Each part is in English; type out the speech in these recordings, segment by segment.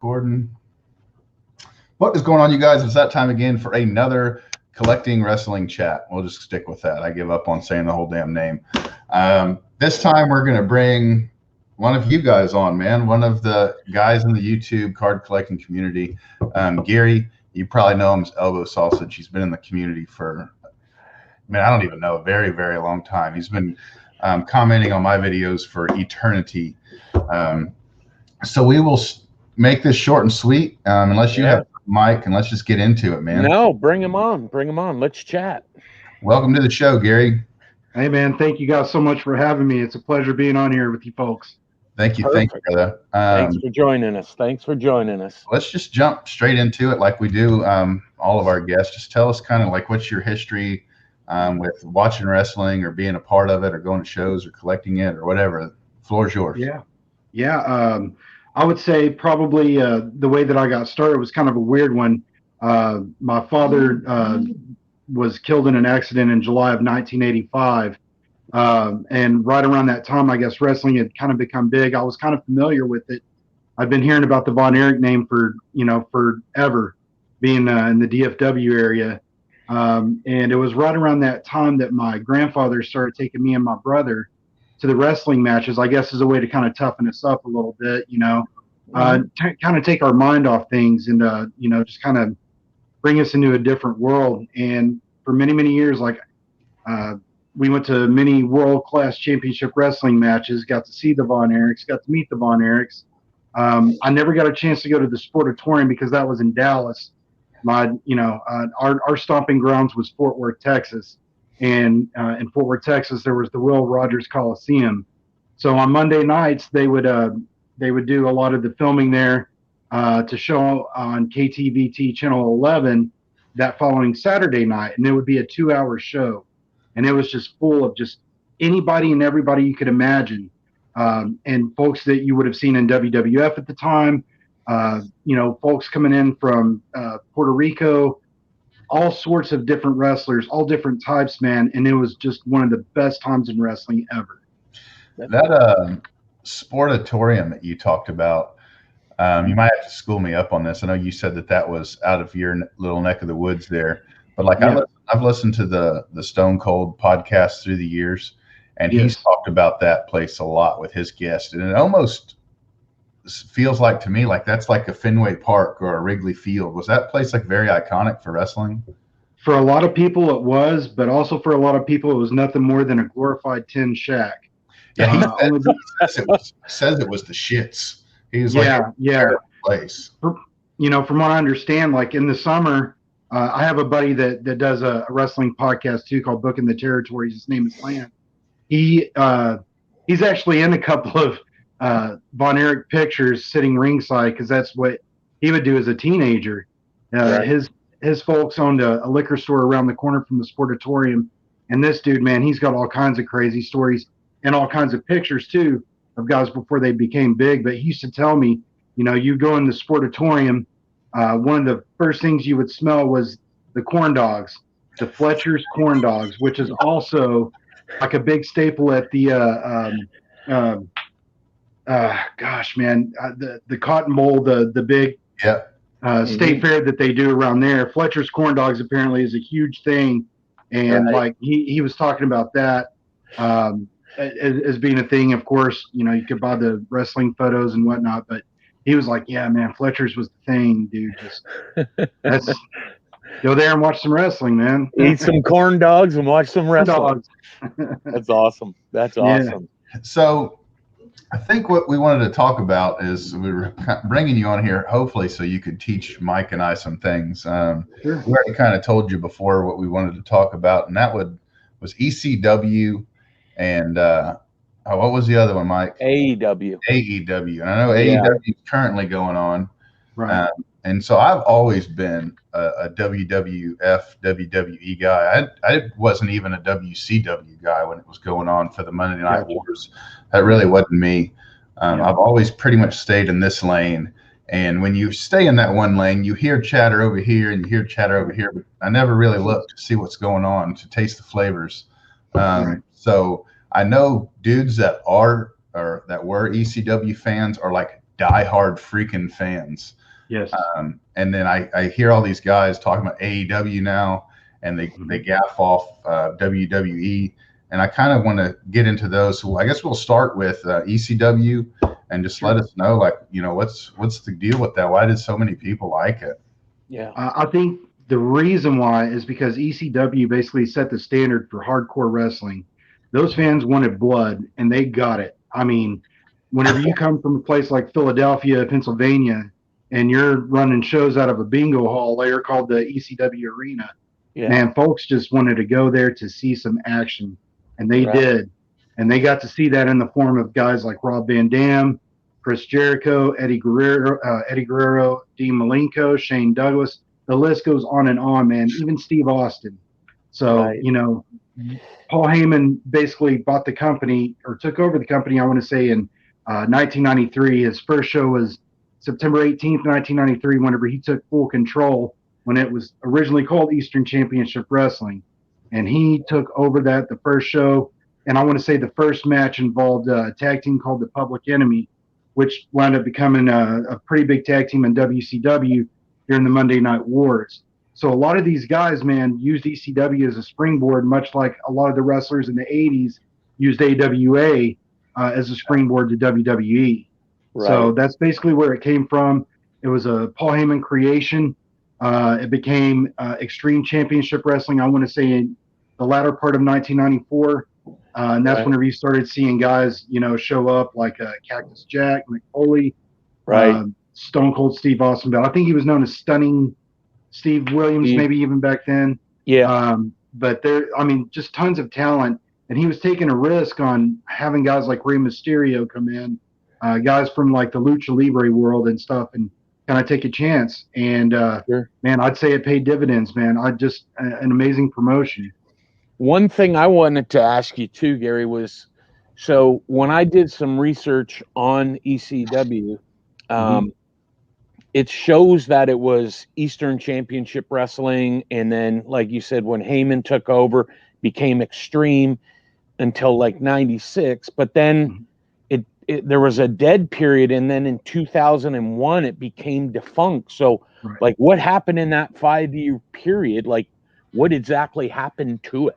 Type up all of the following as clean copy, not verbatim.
Gordon. What is going on, you guys? It's that time again for another collecting wrestling chat. We'll just stick with that. I give up on saying the whole damn name. This time we're going to bring one of you guys on, man. One of the guys in the YouTube card collecting community. Gary, you probably know him as ElbowSausage. He's been in the community for, I don't even know, a very, very long time. He's been commenting on my videos for eternity. So we will make this short and sweet, unless you have Mike, and let's just get into it, man. No, bring him on. Bring him on. Let's chat. Welcome to the show, Gary. Hey, man. Thank you guys so much for having me. It's a pleasure being on here with you folks. Thank you. Perfect. Thank you, brother. Thanks for joining us. Thanks for joining us. Let's just jump straight into it like we do all of our guests. Just tell us kind of like what's your history with watching wrestling or being a part of it or going to shows or collecting it or whatever. The floor is yours. Yeah. I would say probably the way that I got started was kind of a weird one. My father was killed in an accident in July of 1985. And right around that time, I guess wrestling had kind of become big. I was kind of familiar with it. I've been hearing about the Von Erich name for forever, being in the DFW area. And it was right around that time that my grandfather started taking me and my brother to the wrestling matches, I guess, as a way to kind of toughen us up a little bit, kind of take our mind off things and, just kind of bring us into a different world. And for many, many years, we went to many world-class championship wrestling matches, got to see the Von Erichs, got to meet the Von Erichs. I never got a chance to go to the Sportatorium because that was in Dallas. Our stomping grounds was Fort Worth, Texas. And in Fort Worth, Texas, there was the Will Rogers Coliseum. So on Monday nights, they would do a lot of the filming there to show on KTVT Channel 11 that following Saturday night, and it would be a 2-hour show, and it was just full of just anybody and everybody you could imagine, and folks that you would have seen in WWF at the time, folks coming in from Puerto Rico. All sorts of different wrestlers, all different types, man. And it was just one of the best times in wrestling ever. That Sportatorium that you talked about, you might have to school me up on this. I know you said that was out of your little neck of the woods there. But I've listened to the Stone Cold podcast through the years, and he's talked about that place a lot with his guests. And it almost feels like to me like that's like a Fenway Park or a Wrigley Field. Was that place like very iconic for wrestling? For a lot of people it was, but also for a lot of people it was nothing more than a glorified tin shack. Yeah, he says it was the shits. He's place. From what I understand, like in the summer, I have a buddy that does a wrestling podcast too called Booking the Territories. His name is Lance. He's actually in a couple of Von Erich pictures sitting ringside because that's what he would do as a teenager. Right. His folks owned a liquor store around the corner from the Sportatorium, and this dude, man, he's got all kinds of crazy stories and all kinds of pictures too of guys before they became big. But he used to tell me, you go in the Sportatorium, one of the first things you would smell was the corn dogs, the Fletcher's corn dogs, which is also like a big staple at the the Cotton Bowl, the big state fair that they do around there. Fletcher's corn dogs apparently is a huge thing, and he was talking about that as being a thing. Of course, you could buy the wrestling photos and whatnot, but he was like, "Yeah, man, Fletcher's was the thing, dude. Just go there and watch some wrestling, man. Eat some corn dogs and watch some wrestling." That's awesome. That's awesome. Yeah. So I think what we wanted to talk about is we were bringing you on here, hopefully, so you could teach Mike and I some things. Sure. We already kind of told you before what we wanted to talk about, and that was ECW and what was the other one, Mike? AEW. AEW. And I know AEW is currently going on. Right. And so I've always been a WWF, WWE guy. I wasn't even a WCW guy when it was going on for the Monday Night Wars. That really wasn't me. I've always pretty much stayed in this lane. And when you stay in that one lane, you hear chatter over here and you hear chatter over here. But I never really looked to see what's going on, to taste the flavors. So I know dudes that were ECW fans are like diehard freaking fans. Yes. And then I hear all these guys talking about AEW now, and they gaff off WWE, and I kind of want to get into those. So I guess we'll start with ECW, and just let us know, like, what's the deal with that? Why did so many people like it? Yeah, I think the reason why is because ECW basically set the standard for hardcore wrestling. Those fans wanted blood, and they got it. I mean, whenever you come from a place like Philadelphia, Pennsylvania, and you're running shows out of a bingo hall there called the ECW Arena, man, folks just wanted to go there to see some action, and they did. And they got to see that in the form of guys like Rob Van Dam, Chris Jericho, Eddie Guerrero, Dean Malenko, Shane Douglas. The list goes on and on, man. Even Steve Austin. So, Paul Heyman basically bought the company, or took over the company, I want to say, in 1993. His first show was September 18th, 1993, whenever he took full control, when it was originally called Eastern Championship Wrestling. And he took over the first show. And I want to say the first match involved a tag team called the Public Enemy, which wound up becoming a pretty big tag team in WCW during the Monday Night Wars. So a lot of these guys, man, used ECW as a springboard, much like a lot of the wrestlers in the 80s used AWA as a springboard to WWE. Right. So that's basically where it came from. It was a Paul Heyman creation. It became Extreme Championship Wrestling, I want to say, in the latter part of 1994. And that's whenever you started seeing guys, show up like Cactus Jack, Mick Foley, Stone Cold Steve Austin Bell. I think he was known as Stunning Steve Williams, maybe even back then. Yeah. But just tons of talent. And he was taking a risk on having guys like Rey Mysterio come in, guys from like the Lucha Libre world and stuff, and kind of take a chance. And, man, I'd say it paid dividends, man. An amazing promotion. One thing I wanted to ask you too, Gary, was, so when I did some research on ECW, it shows that it was Eastern Championship Wrestling, and then, like you said, when Heyman took over, became Extreme until like 96. But then there was a dead period, and then in 2001 it became defunct. So, like, what happened in that 5-year period? Like, what exactly happened to it?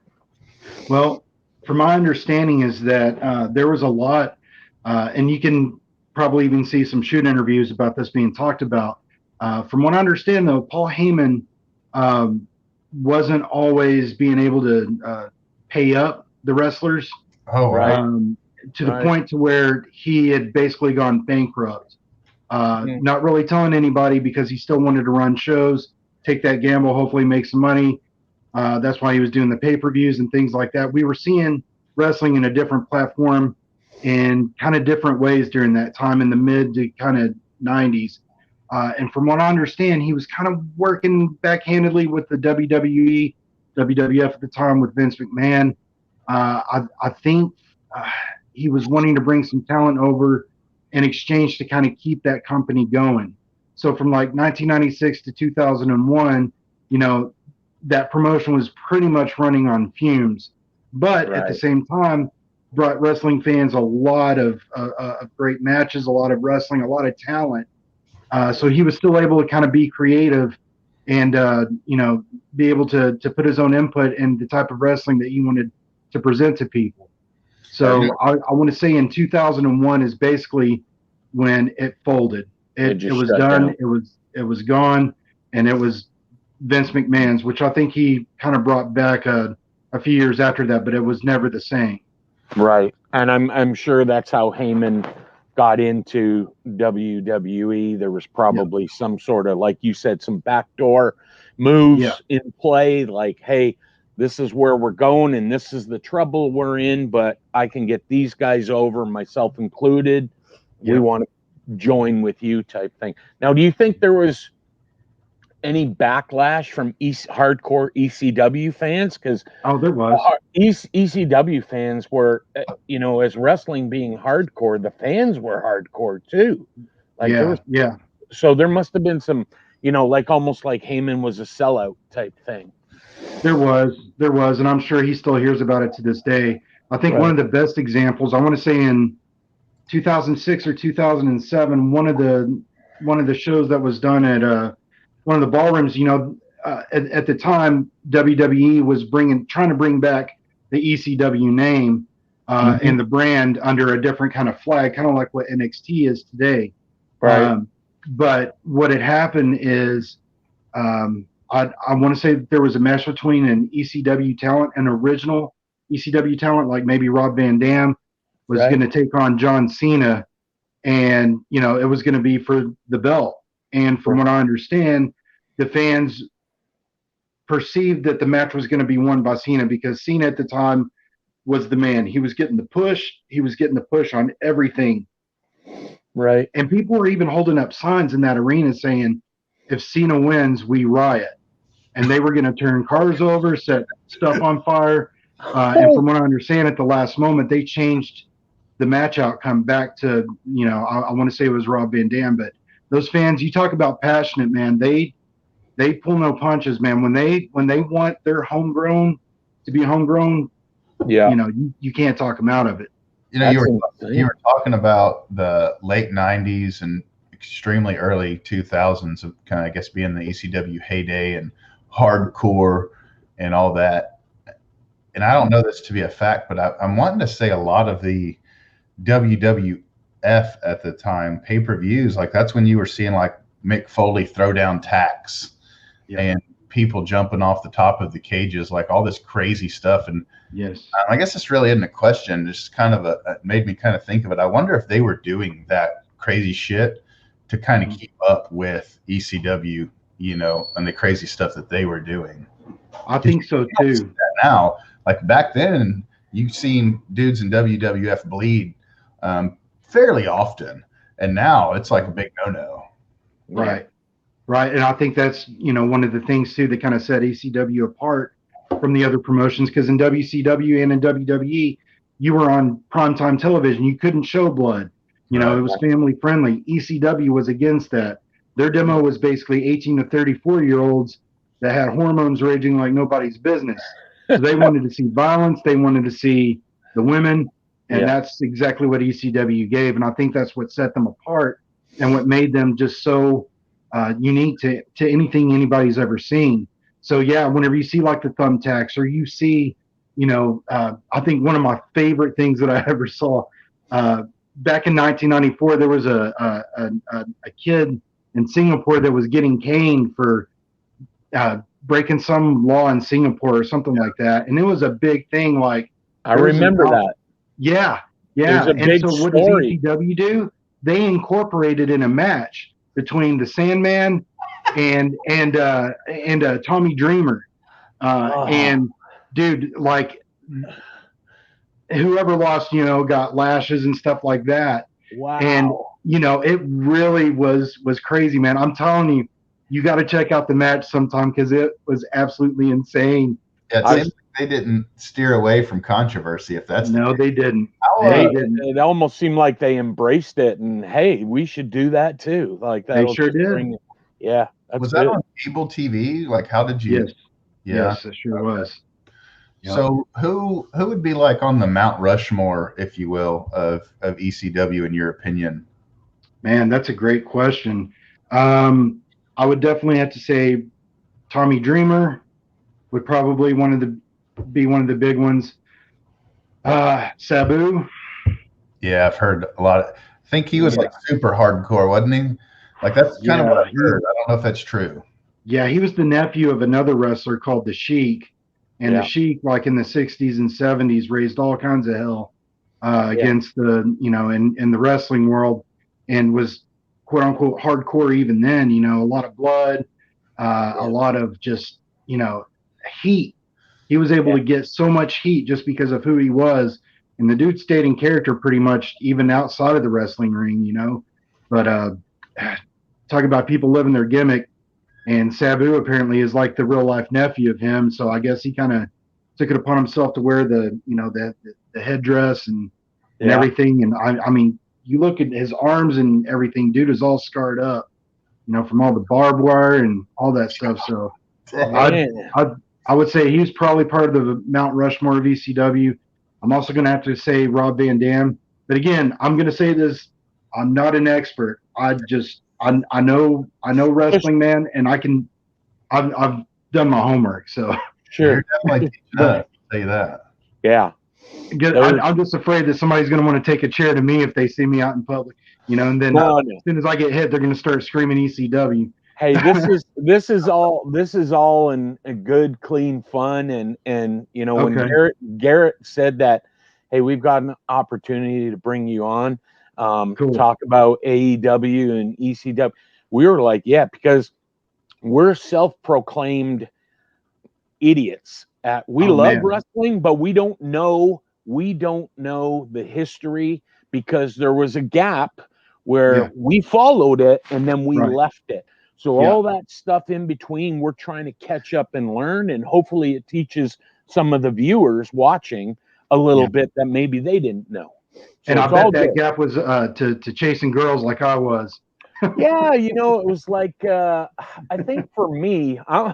Well, from my understanding is that there was a lot, and you can probably even see some shoot interviews about this being talked about. From what I understand, though, Paul Heyman wasn't always being able to pay up the wrestlers. To the point to where he had basically gone bankrupt. Not really telling anybody, because he still wanted to run shows, take that gamble, hopefully make some money. That's why he was doing the pay-per-views and things like that. We were seeing wrestling in a different platform in kind of different ways during that time in the mid to kind of 90s. And from what I understand, he was kind of working backhandedly with the WWE, WWF at the time, with Vince McMahon. I think he was wanting to bring some talent over in exchange to kind of keep that company going. So from like 1996 to 2001, that promotion was pretty much running on fumes, but at the same time brought wrestling fans a lot of great matches, a lot of wrestling, a lot of talent. So he was still able to kind of be creative and, be able to put his own input in the type of wrestling that he wanted to present to people. So I want to say in 2001 is basically when it folded. It was done. It was gone, and it was Vince McMahon's, which I think he kind of brought back a few years after that, but it was never the same. Right. And I'm sure that's how Heyman got into WWE. There was probably some sort of, like you said, some backdoor moves in play, like, hey, this is where we're going and this is the trouble we're in, but I can get these guys over, myself included. We want to join with you, type thing. Now, do you think there was any backlash from hardcore ECW fans? Because there was. ECW fans were, as wrestling being hardcore, the fans were hardcore too. Like, so there must have been some, like almost like Heyman was a sellout type thing. There was, and I'm sure he still hears about it to this day. I think one of the best examples, I want to say in 2006 or 2007, one of the shows that was done at one of the ballrooms, at the time WWE was trying to bring back the ECW name and the brand under a different kind of flag, kind of like what NXT is today. Right. But what had happened is I want to say that there was a mesh between an ECW talent, an original ECW talent, like maybe Rob Van Dam was going to take on John Cena, and it was going to be for the belt. And from what I understand, the fans perceived that the match was going to be won by Cena because Cena at the time was the man. He was getting the push. He was getting the push on everything. Right. And people were even holding up signs in that arena saying, if Cena wins, we riot. And they were going to turn cars over, set stuff on fire. And from what I understand, at the last moment, they changed the match outcome back to, I want to say it was Rob Van Dam, but those fans, you talk about passionate, man. They pull no punches, man. When they want their homegrown to be homegrown, you can't talk them out of it. You were talking about the late 90s and extremely early 2000s of kind of, I guess, being the ECW heyday and hardcore and all that. And I don't know this to be a fact, but I'm wanting to say a lot of the WWF at the time pay-per-views, like that's when you were seeing like Mick Foley throw down tacks and people jumping off the top of the cages, like all this crazy stuff. And yes, I guess this really isn't a question. It's kind of it made me kind of think of it. I wonder if they were doing that crazy shit to kind of keep up with ECW, and the crazy stuff that they were doing. I think so too. Now, like back then, you've seen dudes in WWF bleed fairly often, and now it's like a big no-no. Right. And I think that's one of the things too that kind of set ECW apart from the other promotions, because in WCW and in WWE, you were on primetime television. You couldn't show blood. It was family friendly. ECW was against that. Their demo was basically 18 to 34-year-olds that had hormones raging like nobody's business. So they wanted to see violence. They wanted to see the women. And that's exactly what ECW gave. And I think that's what set them apart and what made them just so unique to anything anybody's ever seen. So, whenever you see like the thumbtacks, or you see, I think one of my favorite things that I ever saw back in 1994, there was a kid in Singapore that was getting caned for breaking some law in Singapore or something like that. And it was a big thing. Like, I remember that. Yeah. It was a big what does ECW do? They incorporated in a match between the Sandman and Tommy Dreamer. And dude, like whoever lost, got lashes and stuff like that. Wow. And it really was crazy, man. I'm telling you got to check out the match sometime because it was absolutely insane. Yeah, they didn't steer away from controversy. If that's they didn't. It almost seemed like they embraced it, and hey, we should do that too. Like that. They sure did. Was that on cable TV? Like, how did you? Yes. Yes, it sure was. Yep. So who would be like on the Mount Rushmore, if you will, of ECW in your opinion? Man, that's a great question. I would definitely have to say Tommy Dreamer would probably be one of the big ones. Sabu. Yeah, I've heard a lot. I think he was like super hardcore, wasn't he? Like that's kind of what I heard. I don't know if that's true. Yeah, he was the nephew of another wrestler called the Sheik. And the Sheik, like in the 60s and 70s, raised all kinds of hell against the, in the wrestling world, and was quote unquote hardcore even then, a lot of blood, a lot of just, heat. He was able to get so much heat just because of who he was. And the dude stayed in character pretty much even outside of the wrestling ring, But talk about people living their gimmick. And Sabu apparently is like the real life nephew of him. So I guess he kind of took it upon himself to wear the headdress and everything. And I mean, you look at his arms and everything, dude is all scarred up, from all the barbed wire and all that stuff. So I would say he was probably part of the Mount Rushmore of ECW. I'm also going to have to say Rob Van Dam. But again, I'm going to say this: I'm not an expert. I know wrestling, man, and I've done my homework. So Sure. You're definitely teaching us. I'll say that. Yeah. I'm just afraid that somebody's going to want to take a chair to me if they see me out in public, and then No. as soon as I get hit, they're going to start screaming ECW. Hey, this is all in a good, clean fun, and when Okay. Garrett said that, hey, we've got an opportunity to bring you on, Cool. talk about AEW and ECW. We were like, yeah, because we're self-proclaimed idiots. We love wrestling, but we don't know the history, because there was a gap where we followed it and then we left it. So all that stuff in between, we're trying to catch up and learn, and hopefully it teaches some of the viewers watching a little bit that maybe they didn't know. So and I bet that gap was to chasing girls like I was. Yeah, it was like I think for me, I'm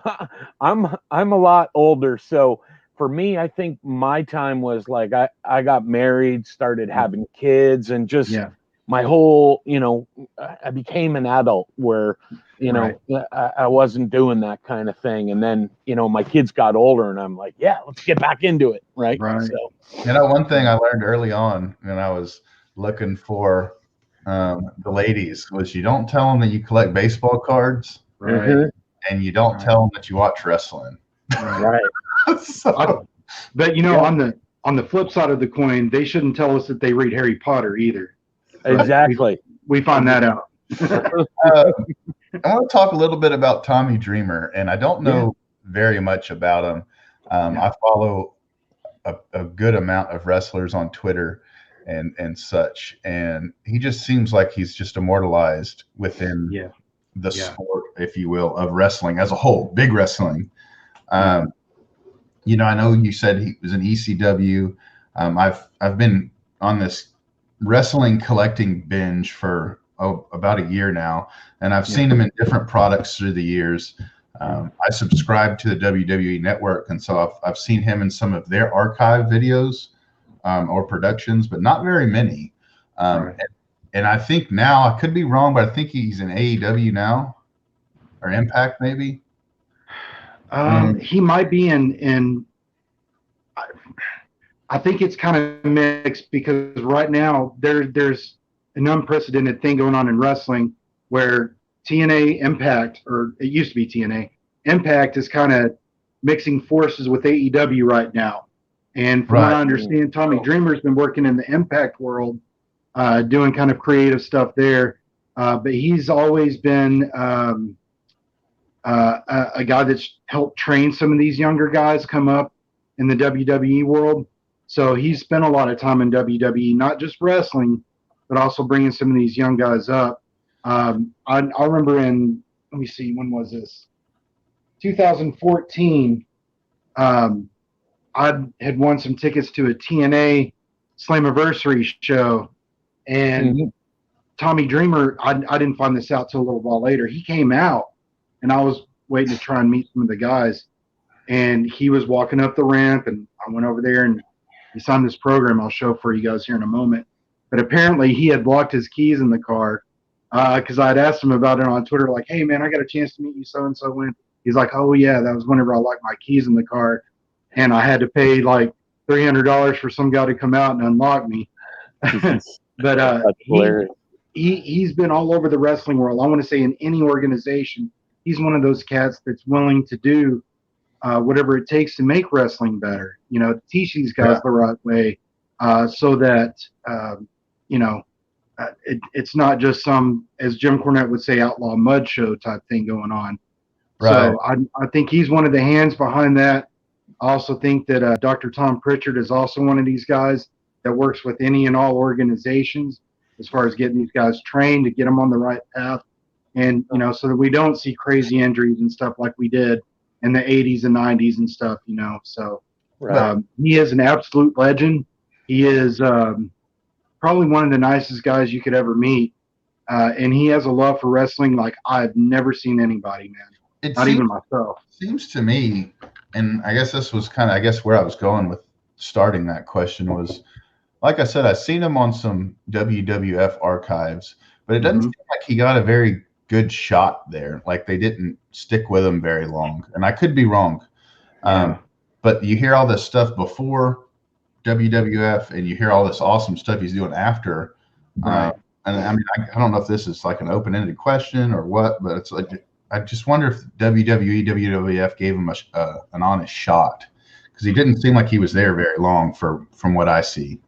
a lot older, so for me, I think my time was like I got married, started having kids, and just my whole, I became an adult where I wasn't doing that kind of thing, and then my kids got older, and I'm like, yeah, let's get back into it, right? So one thing I learned early on when I was looking for the ladies was you don't tell them that you collect baseball cards, Right? and you don't tell them that you watch wrestling. Right. But on the flip side of the coin, they shouldn't tell us that they read Harry Potter either. Exactly. We find that out. I want to talk a little bit about Tommy Dreamer, and I don't know very much about him. I follow a good amount of wrestlers on Twitter and such, and he just seems like he's just immortalized within the sport, if you will, of wrestling as a whole, big wrestling. I know you said he was an ECW. I've been on this wrestling collecting binge for about a year now, and I've seen him in different products through the years. I subscribe to the WWE Network, and so I've seen him in some of their archive videos or productions, but not very many. And I think now, I could be wrong, but I think he's in AEW now, or Impact maybe. He might be in. I think it's kind of mixed, because right now there's an unprecedented thing going on in wrestling where TNA Impact, or it used to be TNA Impact, is kind of mixing forces with AEW right now. And from what I understand, Tommy Dreamer's been working in the Impact world, doing kind of creative stuff there. But he's always been a guy that's helped train some of these younger guys come up in the WWE world. So he's spent a lot of time in WWE, not just wrestling, but also bringing some of these young guys up. I remember let me see, when was this? 2014. I had won some tickets to a TNA Slammiversary show, and Tommy Dreamer, I didn't find this out till a little while later. He came out, and I was waiting to try and meet some of the guys, and he was walking up the ramp, and I went over there, and he signed this program I'll show for you guys here in a moment. But apparently he had blocked his keys in the car, because I had asked him about it on Twitter, like, hey, man, I got a chance to meet you so-and-so when. He's like, oh, yeah, that was whenever I locked my keys in the car, and I had to pay like $300 for some guy to come out and unlock me. But he's been all over the wrestling world. I want to say in any organization, he's one of those cats that's willing to do whatever it takes to make wrestling better, to teach these guys the right way, so that, it's not just some, as Jim Cornette would say, outlaw mud show type thing going on. So I think he's one of the hands behind that. I also think that Dr. Tom Pritchard is also one of these guys that works with any and all organizations as far as getting these guys trained to get them on the right path, and so that we don't see crazy injuries and stuff like we did in the 80s and 90s and stuff. So he is an absolute legend. He is probably one of the nicest guys you could ever meet, and he has a love for wrestling like I've never seen anybody, man. Even myself. Seems to me, and I guess this was kind of, where I was going with starting that question was, like I said, I've seen him on some WWF archives, but it doesn't seem like he got a very good shot there. Like they didn't stick with him very long, and I could be wrong. But you hear all this stuff before WWF, and you hear all this awesome stuff he's doing after. Right. And I mean, I don't know if this is like an open-ended question or what, but it's like I just wonder if WWE, WWF gave him an honest shot, because he didn't seem like he was there very long from what I see.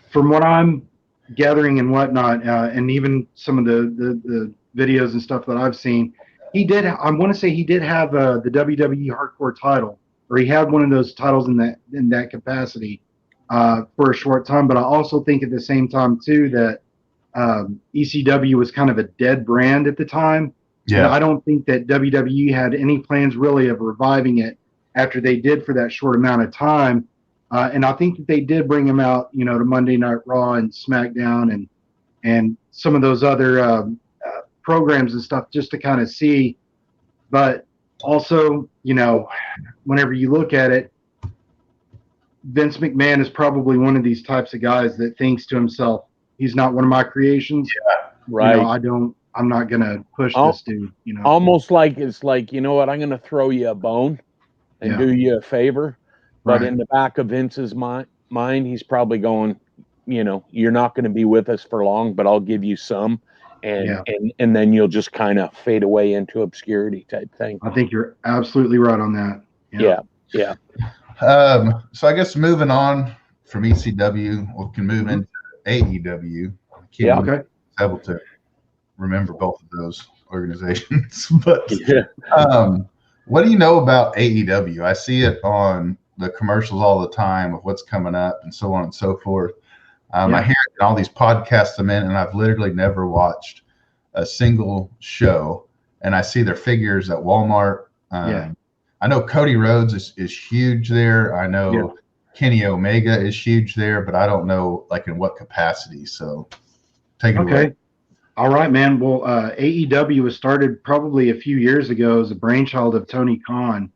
From what I'm gathering and whatnot, and even some of the videos and stuff that I've seen, he did. I want to say he did have the WWE Hardcore title, or he had one of those titles in that capacity for a short time. But I also think at the same time too that ECW was kind of a dead brand at the time. Yeah, and I don't think that WWE had any plans really of reviving it after they did for that short amount of time. And I think that they did bring him out, to Monday Night Raw and SmackDown and some of those other programs and stuff just to kind of see. But also, whenever you look at it, Vince McMahon is probably one of these types of guys that thinks to himself, he's not one of my creations. Yeah, right. I'm not going to push this dude, Almost like it's like, you know what, I'm going to throw you a bone and do you a favor. But in the back of Vince's mind, he's probably going, you're not going to be with us for long, but I'll give you some. And then you'll just kind of fade away into obscurity type thing. I think you're absolutely right on that. Yeah. So I guess moving on from ECW, we can move into AEW. Okay. Able to remember both of those organizations, but what do you know about AEW? I see it on the commercials all the time of what's coming up and so on and so forth. I hear it in all these podcasts I'm in, and I've literally never watched a single show. And I see their figures at Walmart. I know Cody Rhodes is huge there. I know Kenny Omega is huge there, but I don't know like in what capacity. So take it away. All right, man. Well, AEW was started probably a few years ago as a brainchild of Tony Khan.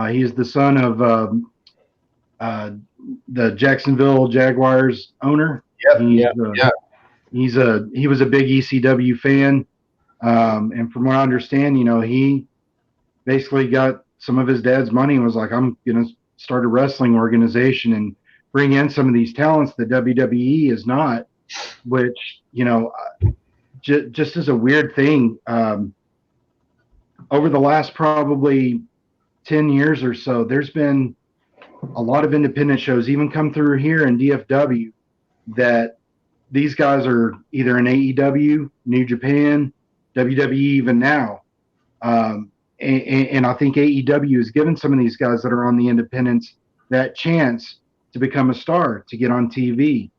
He is the son of the Jacksonville Jaguars owner. He was a big ECW fan, and from what I understand, he basically got some of his dad's money and was like, I'm gonna start a wrestling organization and bring in some of these talents that WWE is not, which just as a weird thing. Over the last probably 10 years or so, there's been a lot of independent shows even come through here in DFW that these guys are either in AEW, New Japan, WWE even now. And I think AEW has given some of these guys that are on the independents that chance to become a star, to get on TV.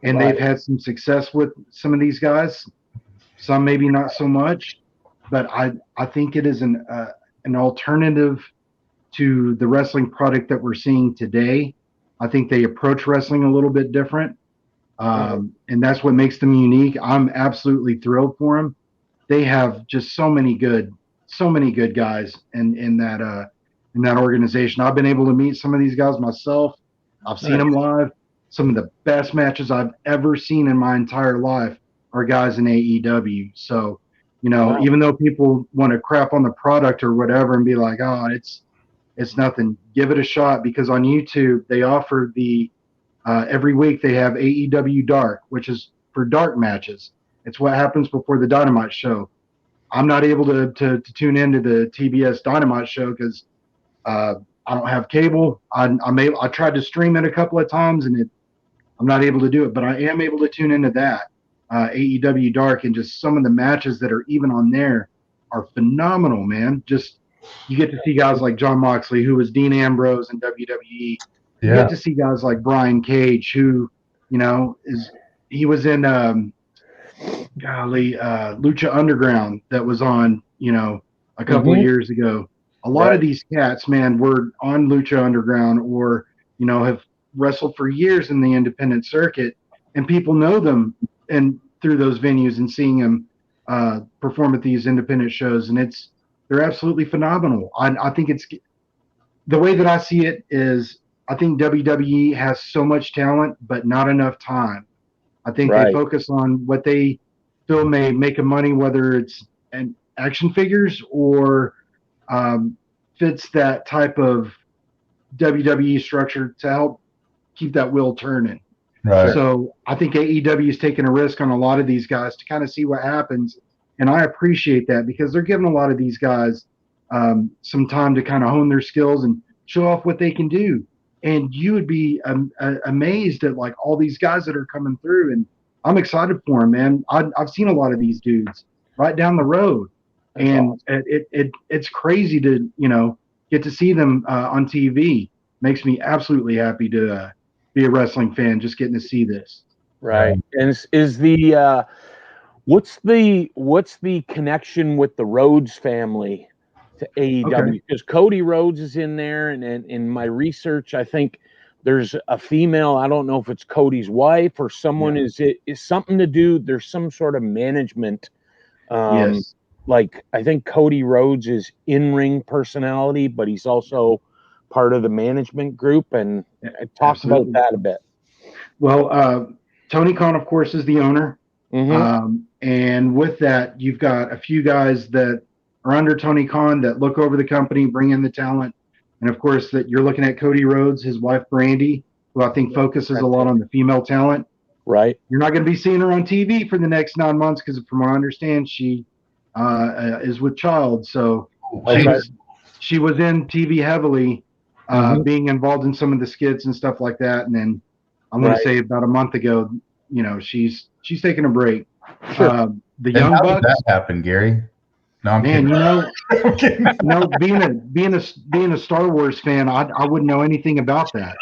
And they've had some success with some of these guys, some maybe not so much. But I think it is an alternative to the wrestling product that we're seeing today. I think they approach wrestling a little bit different. And that's what makes them unique. I'm absolutely thrilled for them. They have just so many good guys in that organization. I've been able to meet some of these guys myself. I've seen them live. Some of the best matches I've ever seen in my entire life are guys in AEW. So, even though people want to crap on the product or whatever and be like, oh, it's nothing, give it a shot, because on YouTube they offer the every week they have AEW Dark, which is for dark matches. It's what happens before the Dynamite show. I'm not able to tune into the TBS Dynamite show because I don't have cable. I tried to stream it a couple of times and I'm not able to do it, but I am able to tune into that AEW Dark, and just some of the matches that are even on there are phenomenal, man. Just you get to see guys like John Moxley, who was Dean Ambrose in WWE. You get to see guys like Brian Cage, who he was in Lucha Underground that was on a couple of years ago. A lot of these cats, man, were on Lucha Underground or have wrestled for years in the independent circuit, and people know them and through those venues and seeing them perform at these independent shows, and they're absolutely phenomenal. I think it's the way that I see it is I think WWE has so much talent, but not enough time. I think they Right. focus on what they feel may make them money, whether it's an action figures or fits that type of WWE structure to help keep that wheel turning. Right. So I think AEW is taking a risk on a lot of these guys to kind of see what happens. And I appreciate that because they're giving a lot of these guys some time to kind of hone their skills and show off what they can do. And you would be amazed at like all these guys that are coming through. And I'm excited for them, man. I've seen a lot of these dudes right down the road. That's and awesome. it's crazy to, get to see them on TV. Makes me absolutely happy to be a wrestling fan, just getting to see this. Right. And is the what's the connection with the Rhodes family to AEW? Because Cody Rhodes is in there, and in my research, I think there's a female. I don't know if it's Cody's wife or someone. Is something to do? There's some sort of management. Yes. Like I think Cody Rhodes is in-ring personality, but he's also part of the management group, and talk about that a bit. Well, Tony Khan, of course, is the owner. And with that, you've got a few guys that are under Tony Khan that look over the company, bring in the talent. And of course, that you're looking at Cody Rhodes, his wife, Brandy, who I think focuses a lot on the female talent. Right. You're not going to be seeing her on TV for the next 9 months because from what I understand, she is with child. So she was in TV heavily, being involved in some of the skits and stuff like that. And then I'm going to say about a month ago, she's taking a break. Sure. The Young Bucks. How did that happen, Gary? No, I'm kidding. Being a Star Wars fan, I wouldn't know anything about that.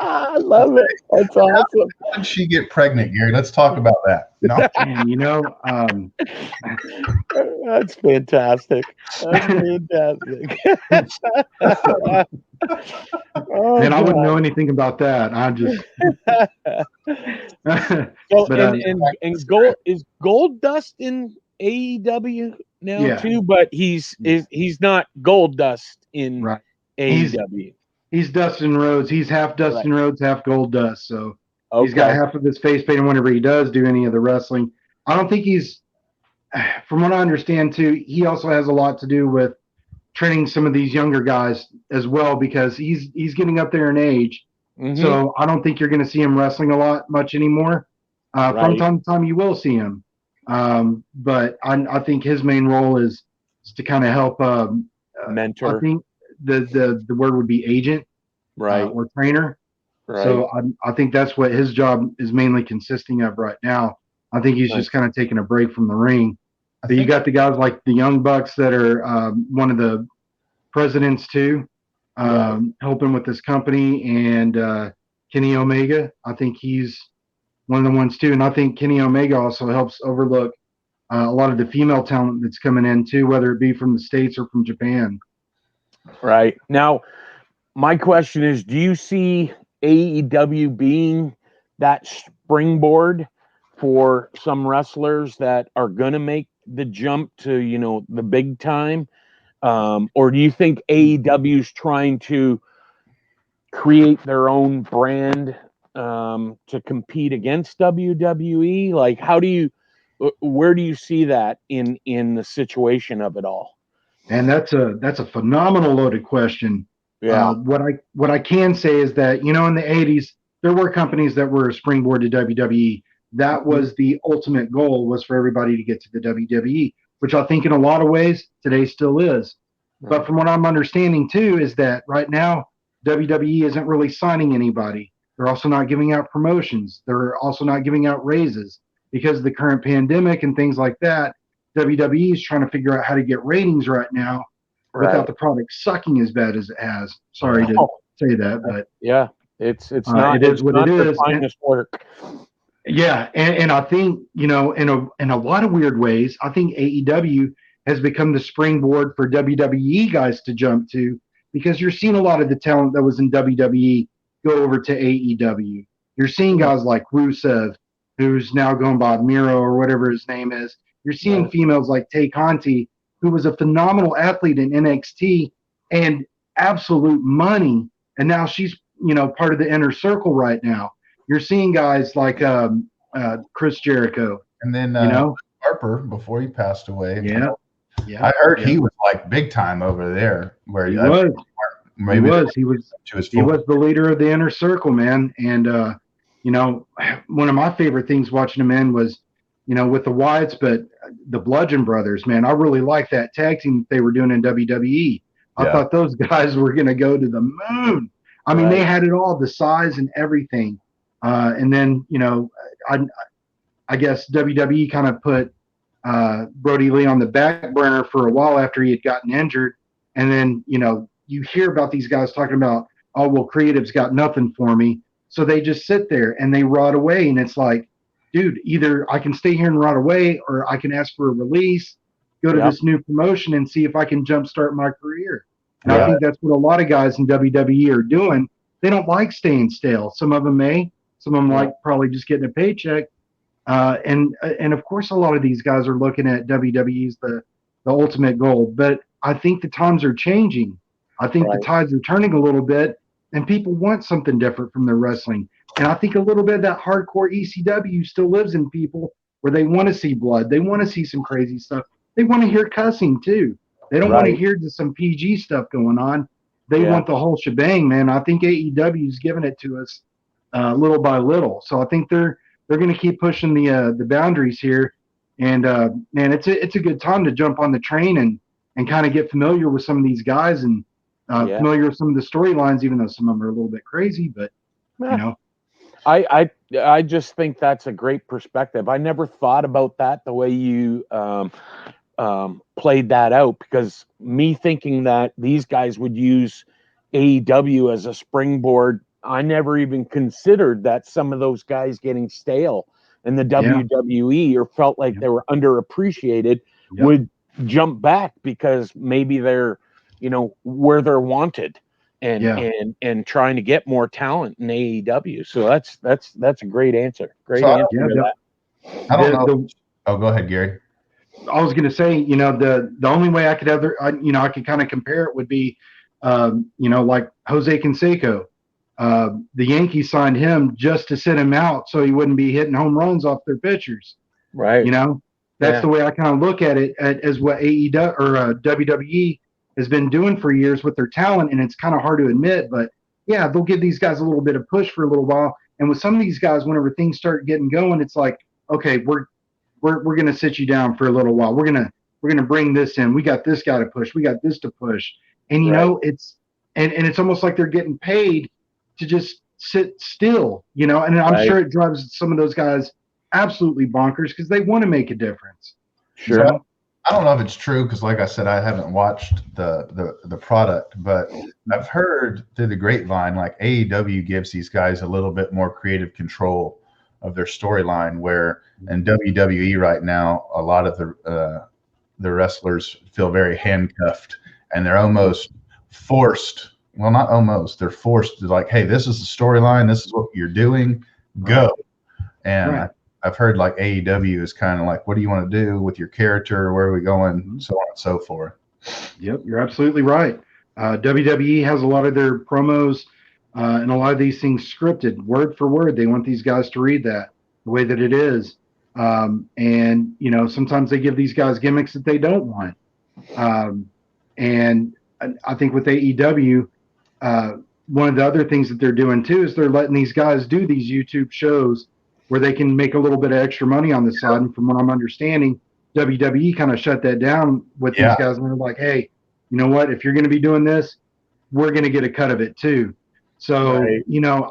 I love it. That's awesome. How did she get pregnant, Gary? Let's talk about that. No. And, that's fantastic. That's fantastic. I wouldn't know anything about that. I just. Is Gold Dust in AEW now too? But he's not Gold Dust in AEW. He's Dustin Rhodes. He's half Dustin Rhodes, half Gold Dust. So he's got half of his face painted whenever he does do any of the wrestling. I don't think he's, from what I understand too, he also has a lot to do with training some of these younger guys as well because he's getting up there in age. So I don't think you're going to see him wrestling much anymore. From time to time you will see him. But I think his main role is to kind of help mentor. I think the word would be agent, or trainer. So I think that's what his job is mainly consisting of right now. I think he's just kind of taking a break from the ring. But you got the guys like the Young Bucks that are one of the presidents too, helping with this company, and Kenny Omega. I think he's one of the ones too, and I think Kenny Omega also helps overlook a lot of the female talent that's coming in too, whether it be from the States or from Japan. Right. Now, my question is, do you see AEW being that springboard for some wrestlers that are going to make the jump to, the big time? Or do you think AEW is trying to create their own brand to compete against WWE? Like, where do you see that in the situation of it all? And that's a phenomenal loaded question. Yeah. What I can say is that, in the 80s, there were companies that were a springboard to WWE. That was the ultimate goal, was for everybody to get to the WWE, which I think in a lot of ways today still is. But from what I'm understanding too, is that right now WWE isn't really signing anybody. They're also not giving out promotions. They're also not giving out raises because of the current pandemic and things like that. WWE is trying to figure out how to get ratings right now without the product sucking as bad as it has. Sorry to say that, but it's not. It is what it is. Finest work. Yeah, and I think in a lot of weird ways, I think AEW has become the springboard for WWE guys to jump to because you're seeing a lot of the talent that was in WWE go over to AEW. You're seeing guys like Rusev, who's now going by Miro or whatever his name is. You're seeing females like Tay Conti, who was a phenomenal athlete in NXT, and absolute money, and now she's, you know, part of the inner circle right now. You're seeing guys like Chris Jericho, And then you know, Harper before he passed away. yeah, I heard he was like big time over there. Where he was. Maybe He was the leader of the inner circle, man. And you know, one of my favorite things watching him in was, you know, with the Wyatts, but the Bludgeon Brothers, man. I really liked that tag team that they were doing in WWE. I thought those guys were going to go to the moon. I mean, they had it all, the size and everything. And then, you know, I guess WWE kind of put Brody Lee on the back burner for a while after he had gotten injured. And then, you know, you hear about these guys talking about, oh, well, creative's got nothing for me. So they just sit there and they rot away. And it's like, dude, either I can stay here and rot away, or I can ask for a release, go to this new promotion and see if I can jumpstart my career. And I think that's what a lot of guys in WWE are doing. They don't like staying stale. Some of them may. Some of them like probably just getting a paycheck. And of course, a lot of these guys are looking at WWE's the ultimate goal. But I think the times are changing. I think the tides are turning a little bit, and people want something different from their wrestling. And I think a little bit of that hardcore ECW still lives in people, where they want to see blood. They want to see some crazy stuff. They want to hear cussing too. They don't want to hear just some PG stuff going on. They want the whole shebang, man. I think AEW is giving it to us little by little. So I think they're going to keep pushing the boundaries here. And man, it's a good time to jump on the train and kind of get familiar with some of these guys and familiar with some of the storylines, even though some of them are a little bit crazy. But you know, I just think that's a great perspective. I never thought about that the way you played that out, because me thinking that these guys would use AEW as a springboard, I never even considered that some of those guys getting stale in the WWE or felt like they were underappreciated would jump back because maybe they're, you know, where they're wanted and trying to get more talent in AEW. So that's a great answer. Great answer to that. I don't know. Oh, go ahead, Gary. I was going to say, you know, the only way I could I could kind of compare it would be, you know, like Jose Canseco. The Yankees signed him just to sit him out so he wouldn't be hitting home runs off their pitchers. Right. You know, that's the way I kind of look at it, as what AEW or WWE has been doing for years with their talent. And it's kind of hard to admit, but yeah, they'll give these guys a little bit of push for a little while. And with some of these guys, whenever things start getting going, it's like, okay, we're going to sit you down for a little while. We're going to bring this in. We got this guy to push. We got this to push. And, you know, it's, and it's almost like they're getting paid to just sit still, you know, and I'm sure it drives some of those guys absolutely bonkers because they want to make a difference. Sure. So, I don't know if it's true because, like I said, I haven't watched the product, but I've heard through the grapevine, like AEW gives these guys a little bit more creative control of their storyline, where in WWE right now, a lot of the wrestlers feel very handcuffed and they're almost forced. Well, not almost. They're forced to, like, hey, this is the storyline. This is what you're doing. Go. And I've heard like AEW is kind of like, what do you want to do with your character? Where are we going? So on and so forth. Yep, you're absolutely right. WWE has a lot of their promos and a lot of these things scripted word for word. They want these guys to read that the way that it is. And, you know, sometimes they give these guys gimmicks that they don't want. And I think with AEW, one of the other things that they're doing too is they're letting these guys do these YouTube shows where they can make a little bit of extra money on the side. And from what I'm understanding, WWE kind of shut that down with these guys. And they're like, hey, you know what? If you're going to be doing this, we're going to get a cut of it too. So, you know,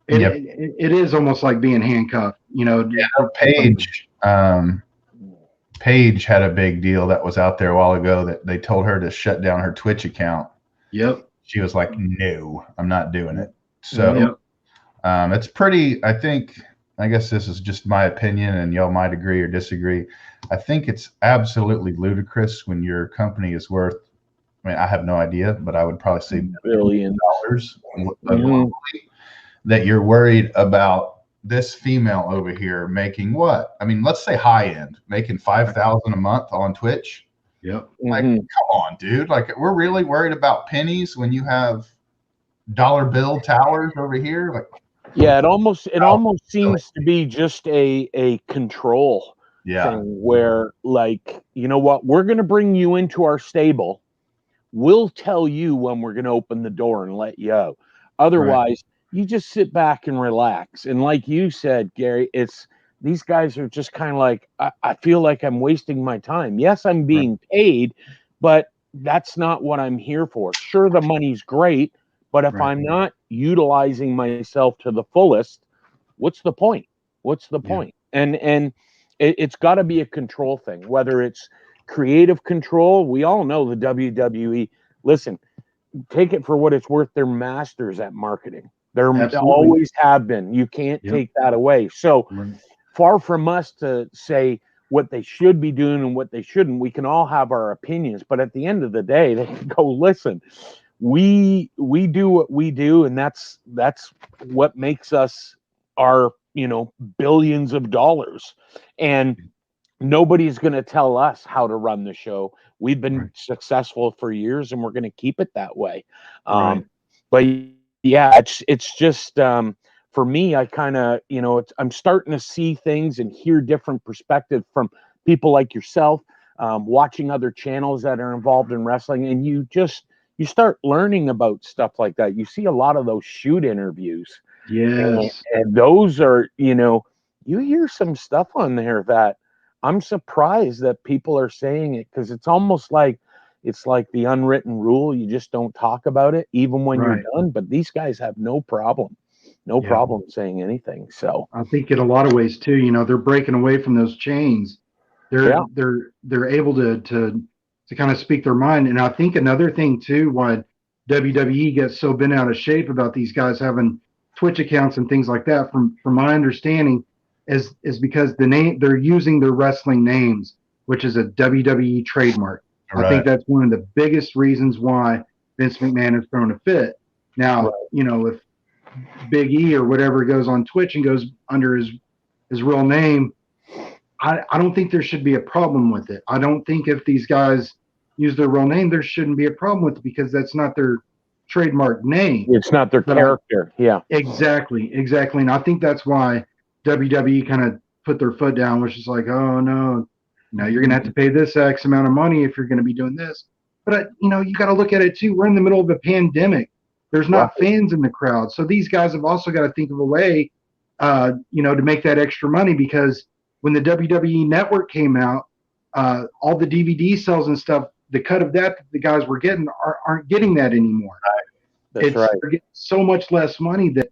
it is almost like being handcuffed, you know. Paige had a big deal that was out there a while ago that they told her to shut down her Twitch account. Yep. She was like, no, I'm not doing it. So it's pretty, I guess this is just my opinion and y'all might agree or disagree. I think it's absolutely ludicrous when your company is worth, I mean, I have no idea, but I would probably say $1 billion that you're worried about this female over here making what? I mean, let's say high end, making $5,000 a month on Twitch. Yep. Like, come on, on, dude. Like, we're really worried about pennies when you have dollar bill towers over here. Like, yeah, it almost seems to be just a control thing where, like, you know what, we're going to bring you into our stable. We'll tell you when we're going to open the door and let you out. Otherwise, you just sit back and relax. And like you said, Gary, it's these guys are just kind of like, I feel like I'm wasting my time. Yes, I'm being paid, but that's not what I'm here for. Sure, the money's great, but if I'm not utilizing myself to the fullest, what's the point? What's the point? And it's got to be a control thing, whether it's creative control. We all know the WWE. Listen, take it for what it's worth. They're masters at marketing. They always have been. You can't take that away. So far from us to say what they should be doing and what they shouldn't. We can all have our opinions, but at the end of the day, they can go, listen, we do what we do, and that's what makes us our, billions of dollars. And nobody's going to tell us how to run the show. We've been successful for years, and we're going to keep it that way. But yeah, it's just for me. I kind of, I'm starting to see things and hear different perspectives from people like yourself, watching other channels that are involved in wrestling, and you start learning about stuff like that. You see a lot of those shoot interviews. Yes. And those are, you hear some stuff on there that I'm surprised that people are saying it, because it's almost like it's like the unwritten rule. You just don't talk about it even when you're done. But these guys have no problem saying anything. So I think in a lot of ways too, they're breaking away from those chains. They're able to kind of speak their mind. And I think another thing too, why WWE gets so bent out of shape about these guys having Twitch accounts and things like that, from my understanding, is because they're using their wrestling names, which is a WWE trademark. I think that's one of the biggest reasons why Vince McMahon has thrown a fit. Now, if Big E or whatever goes on Twitch and goes under his real name, I don't think there should be a problem with it. I don't think if these guys use their real name, there shouldn't be a problem with it, because that's not their trademark name. It's not their character. Exactly. And I think that's why WWE kind of put their foot down, which is like, oh no, now you're gonna have to pay this X amount of money if you're gonna be doing this. But you got to look at it too. We're in the middle of a pandemic. There's not fans in the crowd, so these guys have also got to think of a way, to make that extra money, because when the WWE Network came out, all the DVD sales and stuff, the cut of that the guys were getting aren't getting that anymore. They're getting so much less money that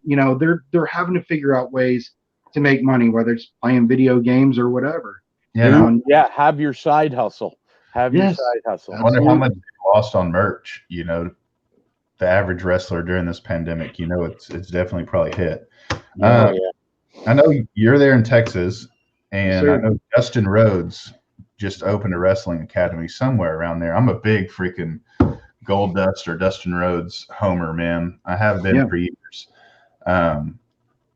they're having to figure out ways to make money, whether it's playing video games or whatever. Have your side hustle. Your side hustle. I wonder how much they lost on merch. The average wrestler during this pandemic. It's definitely probably hit. I know you're there in Texas, and I know Dustin Rhodes just opened a wrestling academy somewhere around there. I'm a big freaking Gold Dust or Dustin Rhodes homer, man. I have been for years.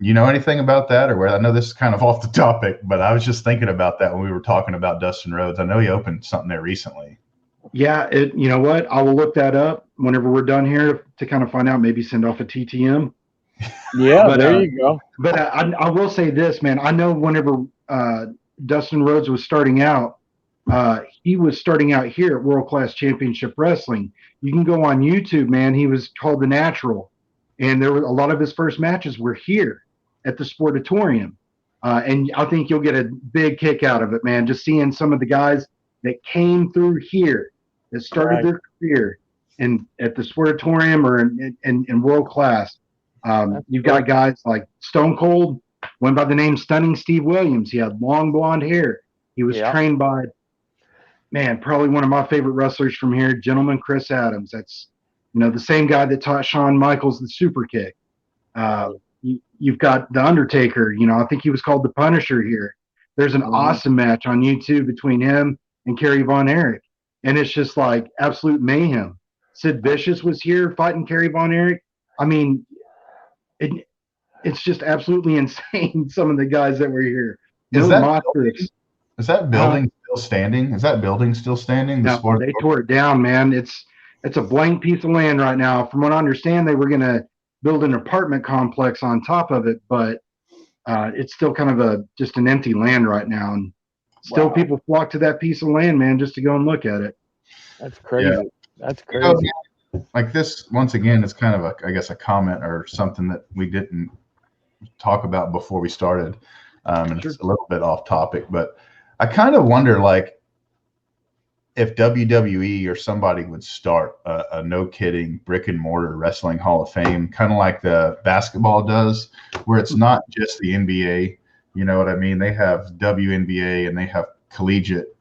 You know anything about that, or where? I know this is kind of off the topic, but I was just thinking about that when we were talking about Dustin Rhodes. I know he opened something there recently. Yeah, you know what? I will look that up whenever we're done here to kind of find out. Maybe send off a TTM. Yeah, there you go. But I will say this, man. I know whenever Dustin Rhodes was starting out, he was starting out here at World Class Championship Wrestling. You can go on YouTube, man. He was called The Natural, and there were a lot of his first matches were here at the Sportatorium. And I think you'll get a big kick out of it, man. Just seeing some of the guys that came through here, that started their career at the Sportatorium or in World Class. You've got guys like Stone Cold, went by the name Stunning Steve Williams. He had long blonde hair. He was trained by, man, probably one of my favorite wrestlers from here, Gentleman Chris Adams. That's, the same guy that taught Shawn Michaels the super kick. You've got The Undertaker. I think he was called the Punisher here. There's an awesome match on YouTube between him and Kerry Von Erich. And it's just like absolute mayhem. Sid Vicious was here fighting Kerry Von Erich. I mean, it's just absolutely insane, some of the guys that were here. Is that building still still standing? Is that building still standing? No, they tore it down, man. It's a blank piece of land right now. From what I understand, they were going to build an apartment complex on top of it, but it's still kind of just an empty land right now. And still people flock to that piece of land, man, just to go and look at it. That's crazy. Yeah. That's crazy. Like this, once again, it's kind of I guess a comment or something that we didn't talk about before we started. And it's a little bit off topic, but I kind of wonder, like, if WWE or somebody would start a no kidding brick and mortar wrestling Hall of Fame, kind of like the basketball does, where it's not just the NBA. You know what I mean? They have WNBA and they have collegiate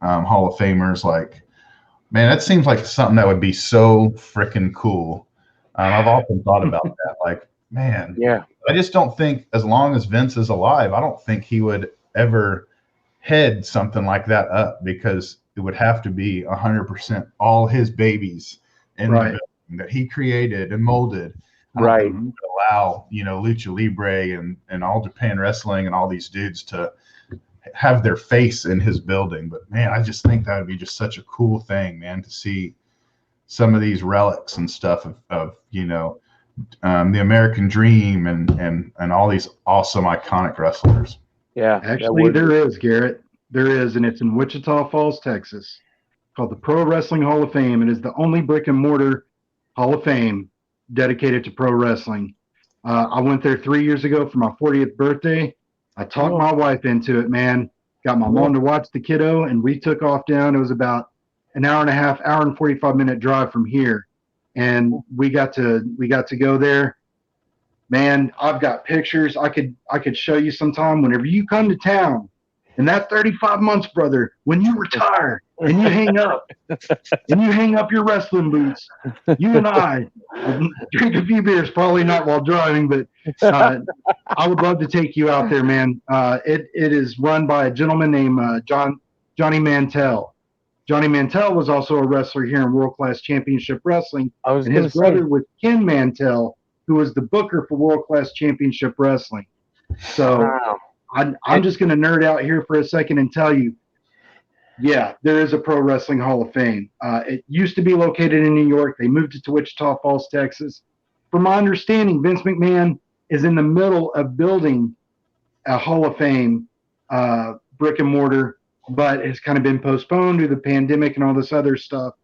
Hall of Famers. Like, man, that seems like something that would be so freaking cool. I've often thought about that. Like, man, yeah. I just don't think, as long as Vince is alive, I don't think he would ever head something like that up, because it would have to be 100% all his babies in the building that he created and molded. Right. Allow, Lucha Libre and All Japan Wrestling and all these dudes to have their face in his building. But man, I just think that would be just such a cool thing, man, to see some of these relics and stuff of the American Dream and all these awesome iconic wrestlers. Yeah. Actually, there is, Garrett. There is, and it's in Wichita Falls, Texas, called the Pro Wrestling Hall of Fame. It is the only brick and mortar Hall of Fame dedicated to pro wrestling. I went there 3 years ago for my 40th birthday. I talked my wife into it, man. Got my mom to watch the kiddo, and we took off down. It was about an hour and a half, hour and 45-minute drive from here, and we got to go there. Man, I've got pictures. I could show you sometime whenever you come to town. In that 35 months, brother, when you retire and you hang up your wrestling boots, you and I will drink a few beers, probably not while driving, but I would love to take you out there, man. It is run by a gentleman named Johnny Mantell. Johnny Mantell was also a wrestler here in World Class Championship Wrestling, and his brother was Ken Mantell, who was the booker for World Class Championship Wrestling. So. Wow. I'm just going to nerd out here for a second and tell you, yeah, there is a Pro Wrestling Hall of Fame. It used to be located in New York. They moved it to Wichita Falls, Texas. From my understanding, Vince McMahon is in the middle of building a Hall of Fame brick and mortar, but it's kind of been postponed due to the pandemic and all this other stuff.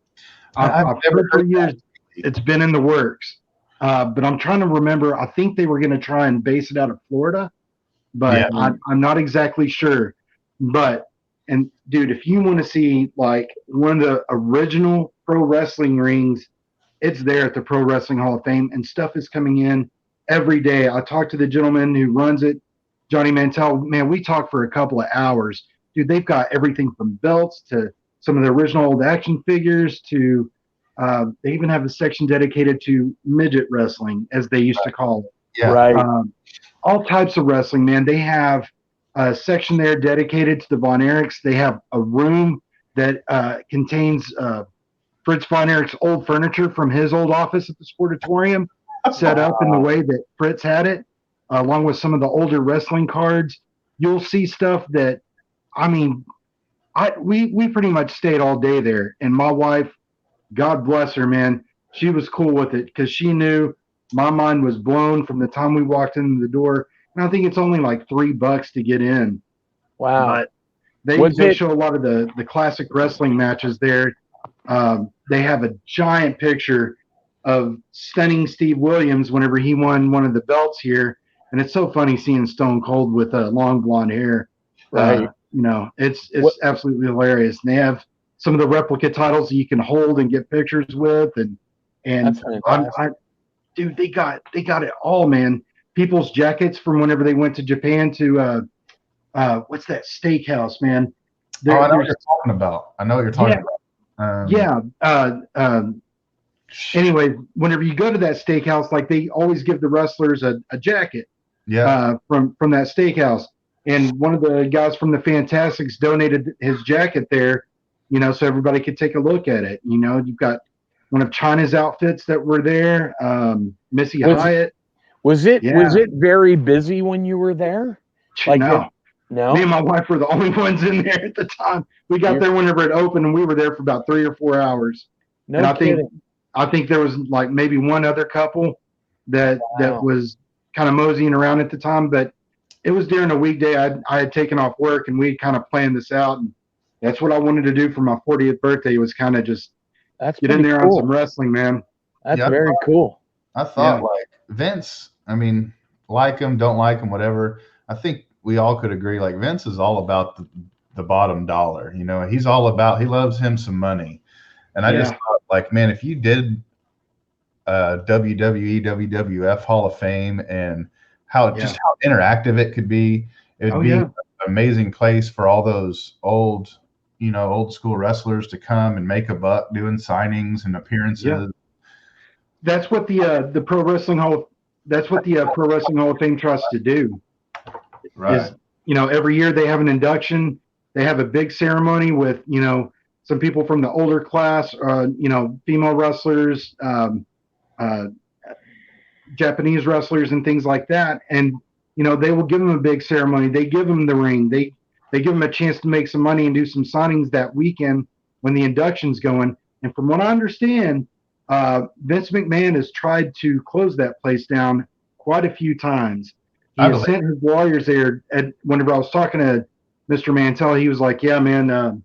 I've heard for years it's been in the works, but I'm trying to remember. I think they were going to try and base it out of Florida. But I'm not exactly sure. But, and dude, if you want to see like one of the original pro wrestling rings, it's there at the Pro Wrestling Hall of Fame, and stuff is coming in every day. I talked to the gentleman who runs it, Johnny Mantell. Man, we talked for a couple of hours. Dude, they've got everything from belts to some of the original old action figures to they even have a section dedicated to midget wrestling, as they used to call it. Yeah. Right. All types of wrestling, man. They have a section there dedicated to the Von Erichs. They have a room that contains Fritz Von Erich's old furniture from his old office at the Sportatorium, set up in the way that Fritz had it, along with some of the older wrestling cards. You'll see stuff that, I mean, we pretty much stayed all day there. And my wife, God bless her, man, she was cool with it because she knew my mind was blown from the time we walked in the door. And I think it's only like $3 to get in. Wow. But they show a lot of the classic wrestling matches there. They have a giant picture of stunning Steve Williams whenever he won one of the belts here. And it's so funny seeing Stone Cold with long blonde hair. Right. It's absolutely hilarious. And they have some of the replica titles that you can hold and get pictures with. And dude, they got it all, man. People's jackets from whenever they went to Japan to what's that steakhouse, man? I know what you're talking about. about. Anyway, whenever you go to that steakhouse, like they always give the wrestlers a jacket. Yeah. From that steakhouse, and one of the guys from the Fantastics donated his jacket there, so everybody could take a look at it. You've got one of China's outfits that were there. Missy Hyatt. Was it very busy when you were there? No. No. Me and my wife were the only ones in there at the time. We got there whenever it opened, and we were there for about 3 or 4 hours. No and kidding. I think there was like maybe one other couple that was kind of moseying around at the time, but it was during a weekday. I had taken off work, and we kind of planned this out, and that's what I wanted to do for my 40th birthday. Was kind of just get in there on some wrestling, man. That's very cool. I thought like Vince, I mean, like him, don't like him, whatever. I think we all could agree like Vince is all about the bottom dollar. You know, he's all about, he loves him some money. And I just thought like, man, if you did WWE, WWF Hall of Fame and just how interactive it could be, it would be an amazing place for all those old school wrestlers to come and make a buck doing signings and appearances. Yeah. That's what the Pro Wrestling Hall of Fame tries to do. Right. Is, every year they have an induction. They have a big ceremony with, some people from the older class, female wrestlers, Japanese wrestlers and things like that. And, they will give them a big ceremony. They give them the ring. They give them a chance to make some money and do some signings that weekend when the induction's going. And from what I understand, Vince McMahon has tried to close that place down quite a few times. He has sent his lawyers there. Whenever I was talking to Mr. Mantell, he was like, yeah, man,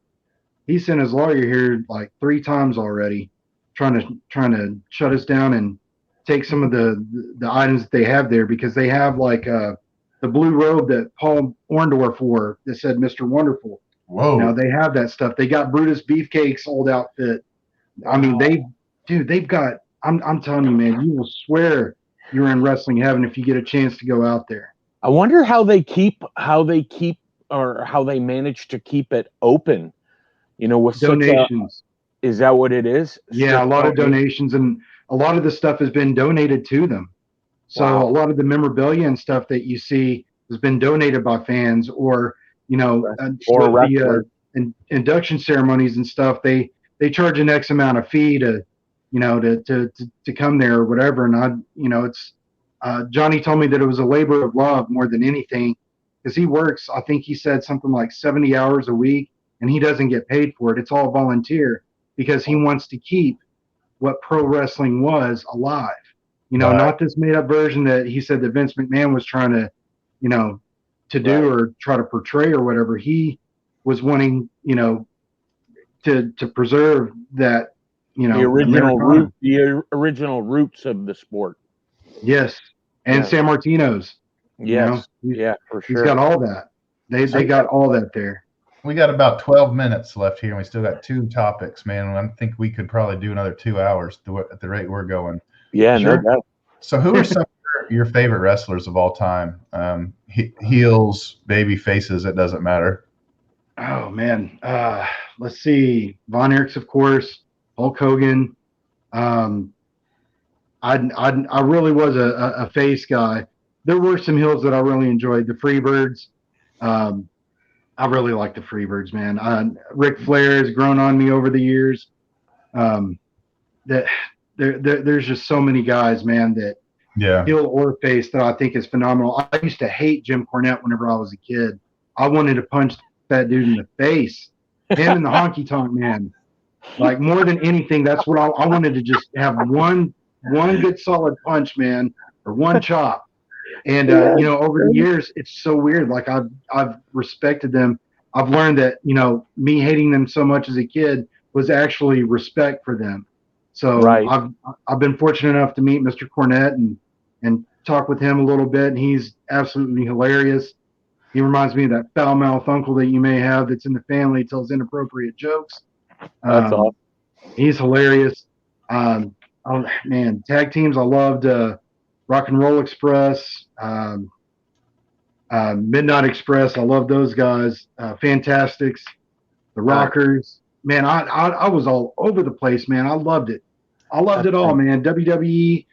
he sent his lawyer here like 3 times already, trying to shut us down and take some of the items that they have there, because they have like the blue robe that Paul Orndorff wore that said Mr. Wonderful. Whoa. They have that stuff. They got Brutus Beefcake's old outfit. I mean, they've got, I'm telling you, man, you will swear you're in wrestling heaven if you get a chance to go out there. I wonder how they manage to keep it open, with donations. Is that what it is? Yeah, a lot of donations, and a lot of the stuff has been donated to them. So a lot of the memorabilia and stuff that you see has been donated by fans, or the induction ceremonies and stuff. They charge an X amount of fee to come there or whatever. And it's Johnny told me that it was a labor of love more than anything, because he works, I think he said something like 70 hours a week, and he doesn't get paid for it. It's all volunteer, because he wants to keep what pro wrestling was alive. Not this made up version that he said that Vince McMahon was trying to, do or try to portray or whatever. He was wanting, to preserve that, the original roots of the sport. Yes. And San Martino's. Yes. For sure. He's got all that. They got all that there. We got about 12 minutes left here, and we still got 2 topics, man. I think we could probably do another 2 hours at the rate we're going. Yeah, sure. No doubt. So who are some of your favorite wrestlers of all time? Heels, baby faces, it doesn't matter. Oh, man. Let's see. Von Erichs, of course. Hulk Hogan. I really was a face guy. There were some heels that I really enjoyed. The Freebirds. I really like the Freebirds, man. Ric Flair has grown on me over the years. There's just so many guys, man, that heel or face that I think is phenomenal. I used to hate Jim Cornette whenever I was a kid. I wanted to punch that dude in the face. Him and the Honky Tonk Man. Like, more than anything, that's what I wanted to just have one good solid punch, man, or one chop. And, over the years, it's so weird. Like, I've respected them. I've learned that, me hating them so much as a kid was actually respect for them. So I've been fortunate enough to meet Mr. Cornette and talk with him a little bit. And he's absolutely hilarious. He reminds me of that foul-mouthed uncle that you may have that's in the family, tells inappropriate jokes. That's awesome. He's hilarious. Oh, man, tag teams, I loved Rock and Roll Express, Midnight Express. I love those guys. Fantastics, the Rockers. Man, I was all over the place, man. I loved it. I loved it all, man. WWE,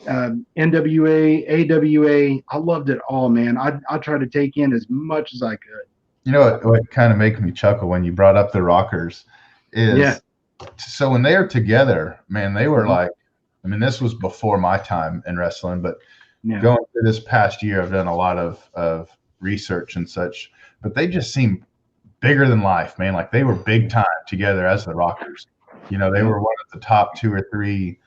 NWA, AWA. I loved it all, man. I tried to take in as much as I could. You know what kind of made me chuckle when you brought up the Rockers is so when they were together, man, they were like, I mean, this was before my time in wrestling, but going through this past year, I've done a lot of research and such. but they just seemed bigger than life, man. Like they were big time together as the Rockers. You know, they were one of the top 2 or 3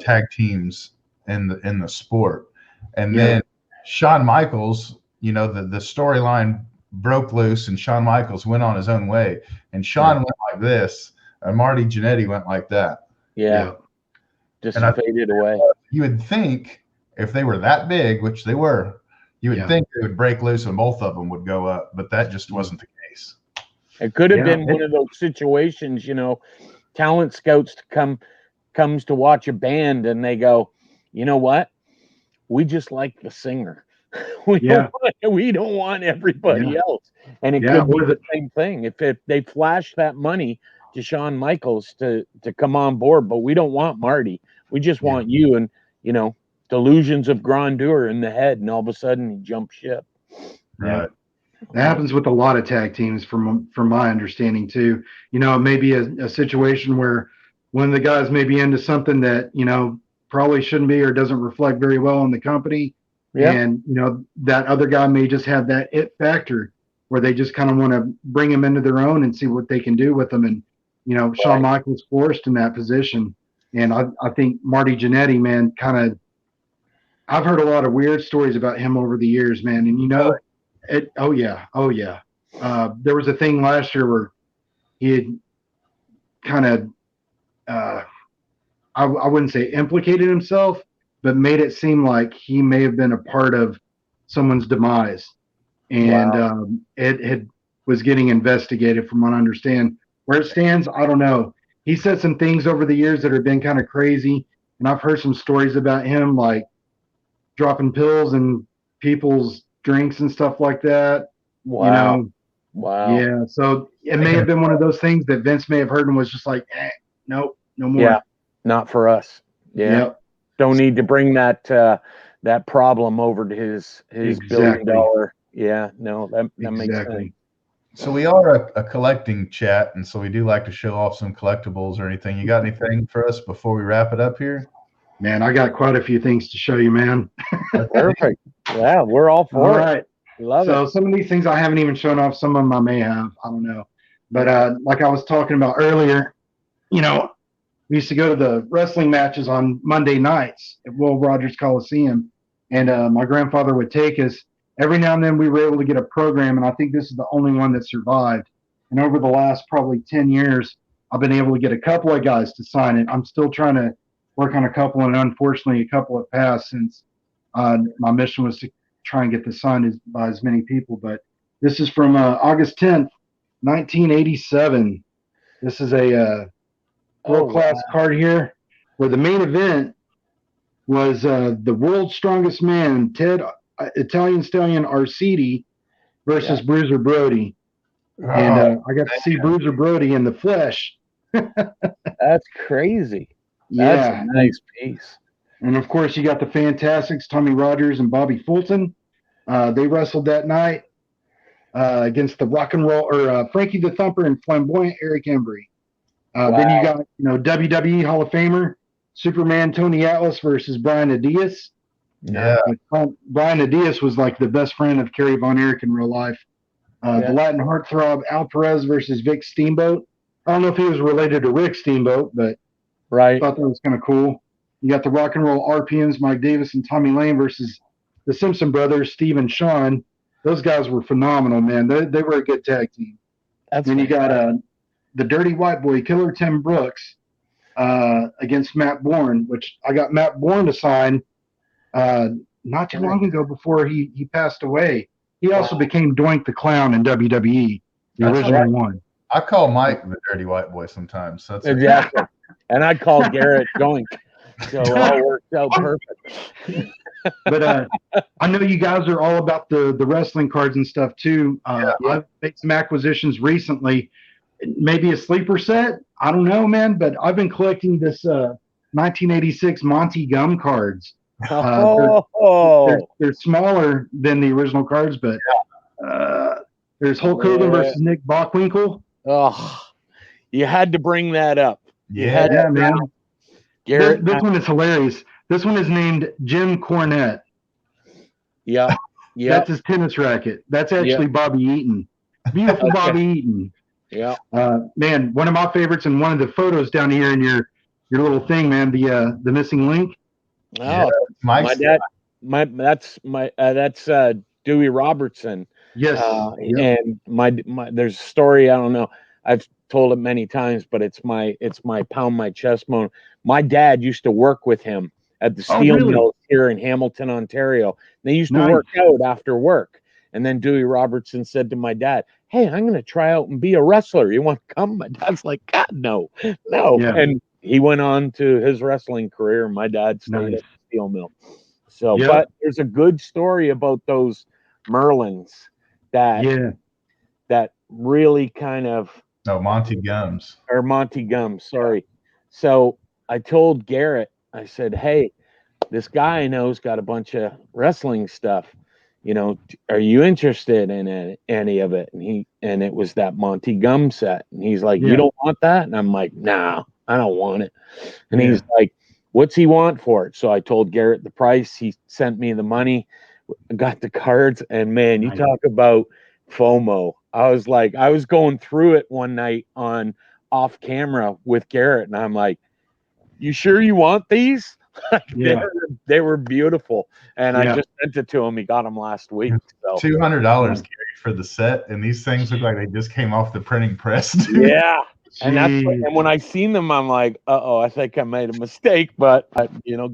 tag teams in the sport. And then Shawn Michaels, you know, the storyline broke loose and Shawn Michaels went on his own way. And Shawn went like this, and Marty Jannetty went like that. Yeah. Just faded away. You would think if they were that big, which they were, you would think they would break loose and both of them would go up, but that just wasn't the case. It could have been one of those situations, you know, talent scouts comes to watch a band and they go, you know what? We just like the singer. we don't want everybody else. And it could be the same thing. If they flash that money to Shawn Michaels to come on board, but we don't want Marty. We just want you. And, you know, delusions of grandeur in the head, and all of a sudden he jumps ship. Right. That happens with a lot of tag teams from my understanding too. You know, it may be a situation where one of the guys may be into something that, you know, probably shouldn't be or doesn't reflect very well on the company. Yeah. And, you know, that other guy may just have that it factor where they just kind of want to bring him into their own and see what they can do with them. And, you know, Shawn Michaels forced in that position. And I think Marty Jannetty, man, I've heard a lot of weird stories about him over the years, man. And, you know, there was a thing last year where he had kind of, I wouldn't say implicated himself, but made it seem like he may have been a part of someone's demise. And it was getting investigated from what I understand. Where it stands, I don't know. He said some things over the years that have been kind of crazy. And I've heard some stories about him, like dropping pills in people's drinks and stuff like that. Wow. You know? Wow. Yeah. So it may have been one of those things that Vince may have heard and was just like, nope, no more. Yeah. Not for us. Yeah. Yep. Don't need to bring that problem over to his $1 billion. Yeah. No, that makes sense. So we are a collecting chat, and so we do like to show off some collectibles or anything. You got anything for us before we wrap it up here? Man, I got quite a few things to show you, man. Perfect. Yeah, we're all for it. All right. Love it. So some of these things I haven't even shown off. Some of them I may have. I don't know. But like I was talking about earlier, you know, we used to go to the wrestling matches on Monday nights at Will Rogers Coliseum, and my grandfather would take us. Every now and then we were able to get a program, and I think this is the only one that survived. And over the last probably 10 years, I've been able to get a couple of guys to sign it. I'm still trying to work on a couple, and unfortunately a couple have passed since my mission was to try and get this signed by as many people. But this is from August 10th, 1987. This is a world-class card here where the main event was the world's strongest man, Ted Italian Stallion Arcidi versus Bruiser Brody. And I got to see Bruiser Brody in the flesh. That's crazy. That's a nice piece. And of course, you got the Fantastics, Tommy Rogers and Bobby Fulton. They wrestled that night against the Rock and Roll or Frankie the Thumper and Flamboyant Eric Embry. Then you got WWE Hall of Famer Superman Tony Atlas versus Brian Adias. Yeah, Brian Adias was like the best friend of Kerry Von Erich in real life. The Latin heartthrob Al Perez versus Vic Steamboat. I don't know if he was related to Rick Steamboat, but I thought that was kind of cool. You got the Rock and Roll RPMs, Mike Davis and Tommy Lane versus the Simpson brothers, Steve and Sean. Those guys were phenomenal, man. They were a good tag team. Then you got the Dirty White Boy, Killer Tim Brooks, against Matt Bourne, which I got Matt Bourne to sign not too long ago before he passed away. He also became Doink the Clown in WWE, the original one. I call Mike the Dirty White Boy sometimes. So that's exactly. And I call Garrett Doink. So it all worked out perfect. But I know you guys are all about the wrestling cards and stuff too. I've made some acquisitions recently. Maybe a sleeper set. I don't know, man. But I've been collecting this 1986 Monty Gum cards. They're smaller than the original cards, but there's Hulk Hogan versus Nick Bockwinkel. Oh, you had to bring that up. Yeah, man. This one is hilarious. This one is named Jim Cornette. Yeah. Yeah. That's his tennis racket. That's actually Bobby Eaton. Beautiful Bobby Eaton. Yeah. Man, one of my favorites and one of the photos down here in your little thing, man, the missing link. Oh, Yeah, my dad. That's Dewey Robertson. Yes. And my there's a story, I don't know. I've told it many times, but it's my pound my chest moment. My dad used to work with him at the steel mill here in Hamilton, Ontario. They used to work out after work. And then Dewey Robertson said to my dad, "Hey, I'm going to try out and be a wrestler. You want to come?" My dad's like, "God, no." Yeah. And he went on to his wrestling career. My dad stayed at the steel mill. So, but there's a good story about those Merlins that really kind of Monty Gums. Or Monty Gums, sorry. So I told Garrett, I said, "Hey, this guy I know's got a bunch of wrestling stuff. You know, are you interested in any of it?" And it was that Monty Gum set. And he's like, "You don't want that?" And I'm like, "Nah, I don't want it." And he's like, "What's he want for it?" So I told Garrett the price. He sent me the money, got the cards, and man, you talk about FOMO. I was going through it one night on off camera with Garrett, and I'm like, "You sure you want these?" They were beautiful, and I just sent it to him. He got them last week. So $200 for the set, and these things look like they just came off the printing press. Yeah, and when I seen them, I'm like, I think I made a mistake, but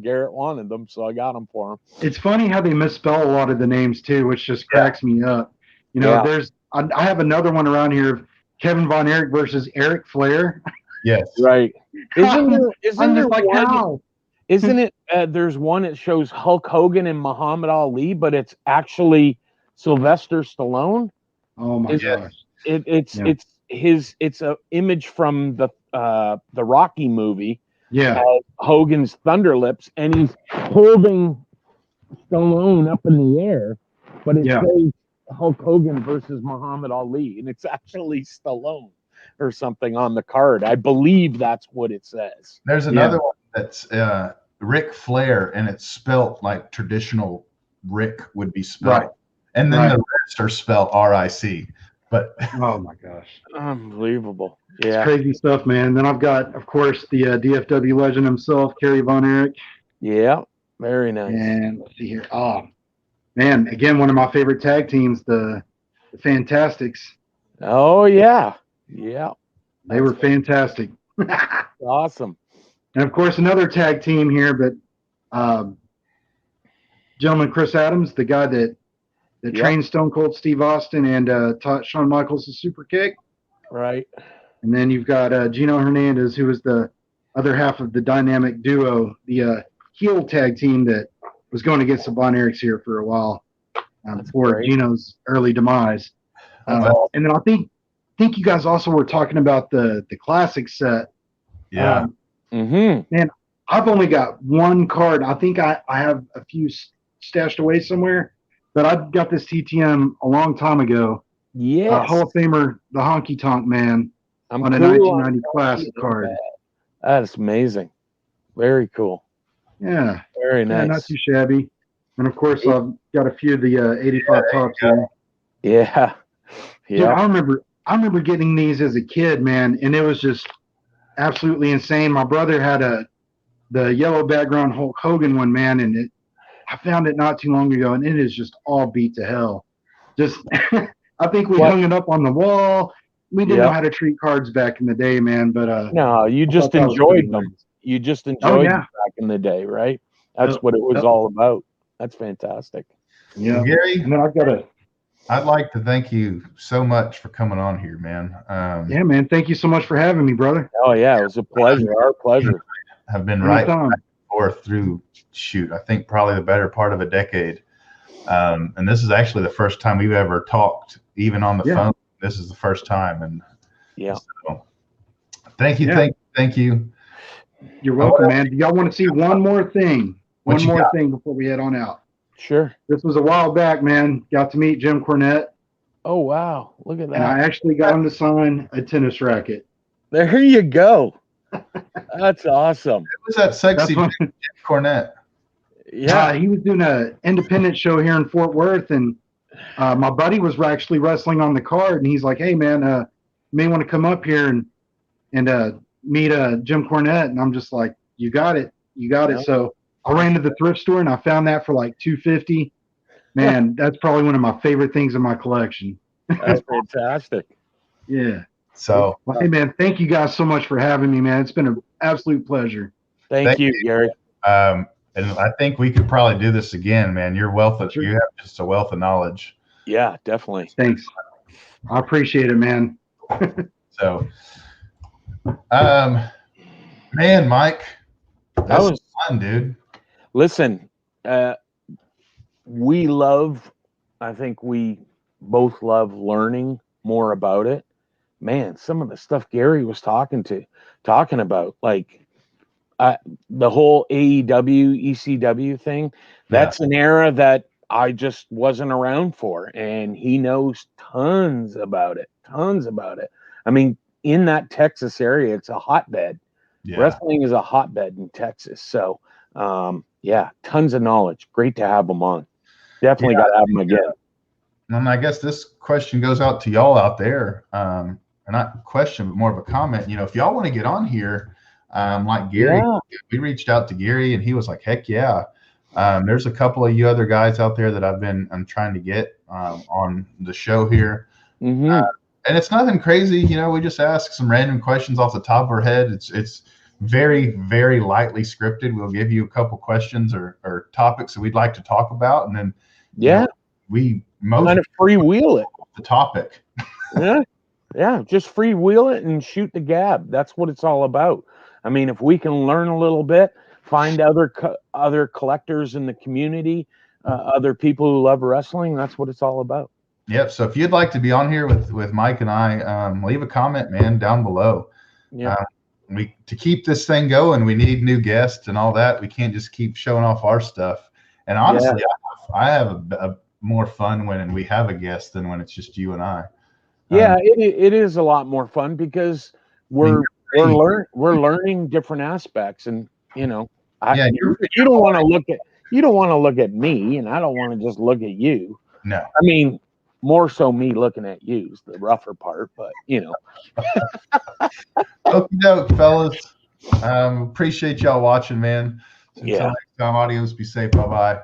Garrett wanted them, so I got them for him. It's funny how they misspell a lot of the names too, which just cracks me up. I have another one around here, Kevin Von Erich versus Eric Flair. Yes, right. Isn't there like one? How? Isn't it? There's one that shows Hulk Hogan and Muhammad Ali, but it's actually Sylvester Stallone. Oh my gosh! It's a image from the Rocky movie. Yeah. Hogan's Thunder Lips, and he's holding Stallone up in the air, but it says Hulk Hogan versus Muhammad Ali, and it's actually Stallone or something on the card. I believe that's what it says. There's another one that's Ric Flair, and it's spelt like traditional Rick would be spelled. And then the rest are spelled RIC. But oh my gosh, unbelievable! It's crazy stuff, man. Then I've got, of course, the DFW legend himself, Kerry Von Erich. Yeah, very nice. And let's see here. Oh man, again, one of my favorite tag teams, the Fantastics. Oh yeah, they were fantastic. Awesome. And of course, another tag team here, but gentleman Chris Adams, the guy that trained Stone Cold Steve Austin and taught Shawn Michaels the super kick. Right. And then you've got Gino Hernandez, who was the other half of the dynamic duo, the heel tag team that was going against the Von Erichs here for a while before Gino's early demise. And then I think you guys also were talking about the classic set. Yeah. Man, I've only got one card. I think I have a few stashed away somewhere, but I got this TTM a long time ago. Yes. Hall of Famer, the Honky Tonk Man, on a 1990 classic card. That's amazing. Very cool. Yeah. Very nice. Not too shabby. And of course, I've got a few of the 85 tops here. Yeah. Dude, I remember getting these as a kid, man, and it was just absolutely insane. My brother had the yellow background Hulk Hogan one, man, and I found it not too long ago, and it is just all beat to hell. Just, I think we hung it up on the wall. We didn't know how to treat cards back in the day, man. But no, you just enjoyed them. You just enjoyed them back in the day, right? That's what it was all about. That's fantastic. Yeah, well, Gary. And then I'd like to thank you so much for coming on here, man. Yeah, man. Thank you so much for having me, brother. Oh yeah, it was a pleasure. Our pleasure. Have been right back and forth through I think probably the better part of a decade. And this is actually the first time we've ever talked, even on the phone. This is the first time, and so, thank you, thank you. You're welcome, man. Do y'all want to see one more thing? One more thing before we head on out. Sure. This was a while back, man. Got to meet Jim Cornette. Oh wow, look at that! And I actually got him to sign a tennis racket. There you go. That's awesome. Who's that sexy Jim Cornette? Yeah. He was doing an independent show here in Fort Worth, and my buddy was actually wrestling on the card, and he's like, "Hey, man, you may want to come up here and meet Jim Cornette." And I'm just like, "You got it, you got it." So I ran to the thrift store and I found that for like $250. Man, that's probably one of my favorite things in my collection. That's fantastic. Yeah. So, well, hey, man, thank you guys so much for having me, man. It's been an absolute pleasure. Thank you, Gary. And I think we could probably do this again, man. You have just a wealth of knowledge. Yeah, definitely. Thanks. I appreciate it, man. So, man, Mike, that was fun, dude. Listen, I think we both love learning more about it. Man, some of the stuff Gary was talking about, like the whole AEW, ECW thing, that's an era that I just wasn't around for, and he knows tons about it. I mean, in that Texas area, it's a hotbed. Yeah. Wrestling is a hotbed in Texas. So, tons of knowledge. Great to have him on. Definitely got to have him again. And I guess this question goes out to y'all out there. Or not a question, but more of a comment. If y'all want to get on here, like Gary, we reached out to Gary and he was like, heck yeah. There's a couple of you other guys out there that I'm trying to get on the show here. Mm-hmm. And it's nothing crazy. We just ask some random questions off the top of our head. It's very, very lightly scripted. We'll give you a couple questions or topics that we'd like to talk about. And then, we most kind of freewheel it. The topic. Yeah, just freewheel it and shoot the gab. That's what it's all about. I mean, if we can learn a little bit, find other collectors in the community, other people who love wrestling, that's what it's all about. Yep. So if you'd like to be on here with Mike and I, leave a comment, man, down below. Yeah. To keep this thing going, we need new guests and all that. We can't just keep showing off our stuff. And honestly, I have a more fun when we have a guest than when it's just you and I. Yeah, it is a lot more fun because we're learning different aspects, and you don't want to look at me, and I don't want to just look at you. No, I mean, more so me looking at you is the rougher part, but Okie doke, fellas. Appreciate y'all watching, man. Until next time, adios. Be safe. Bye bye.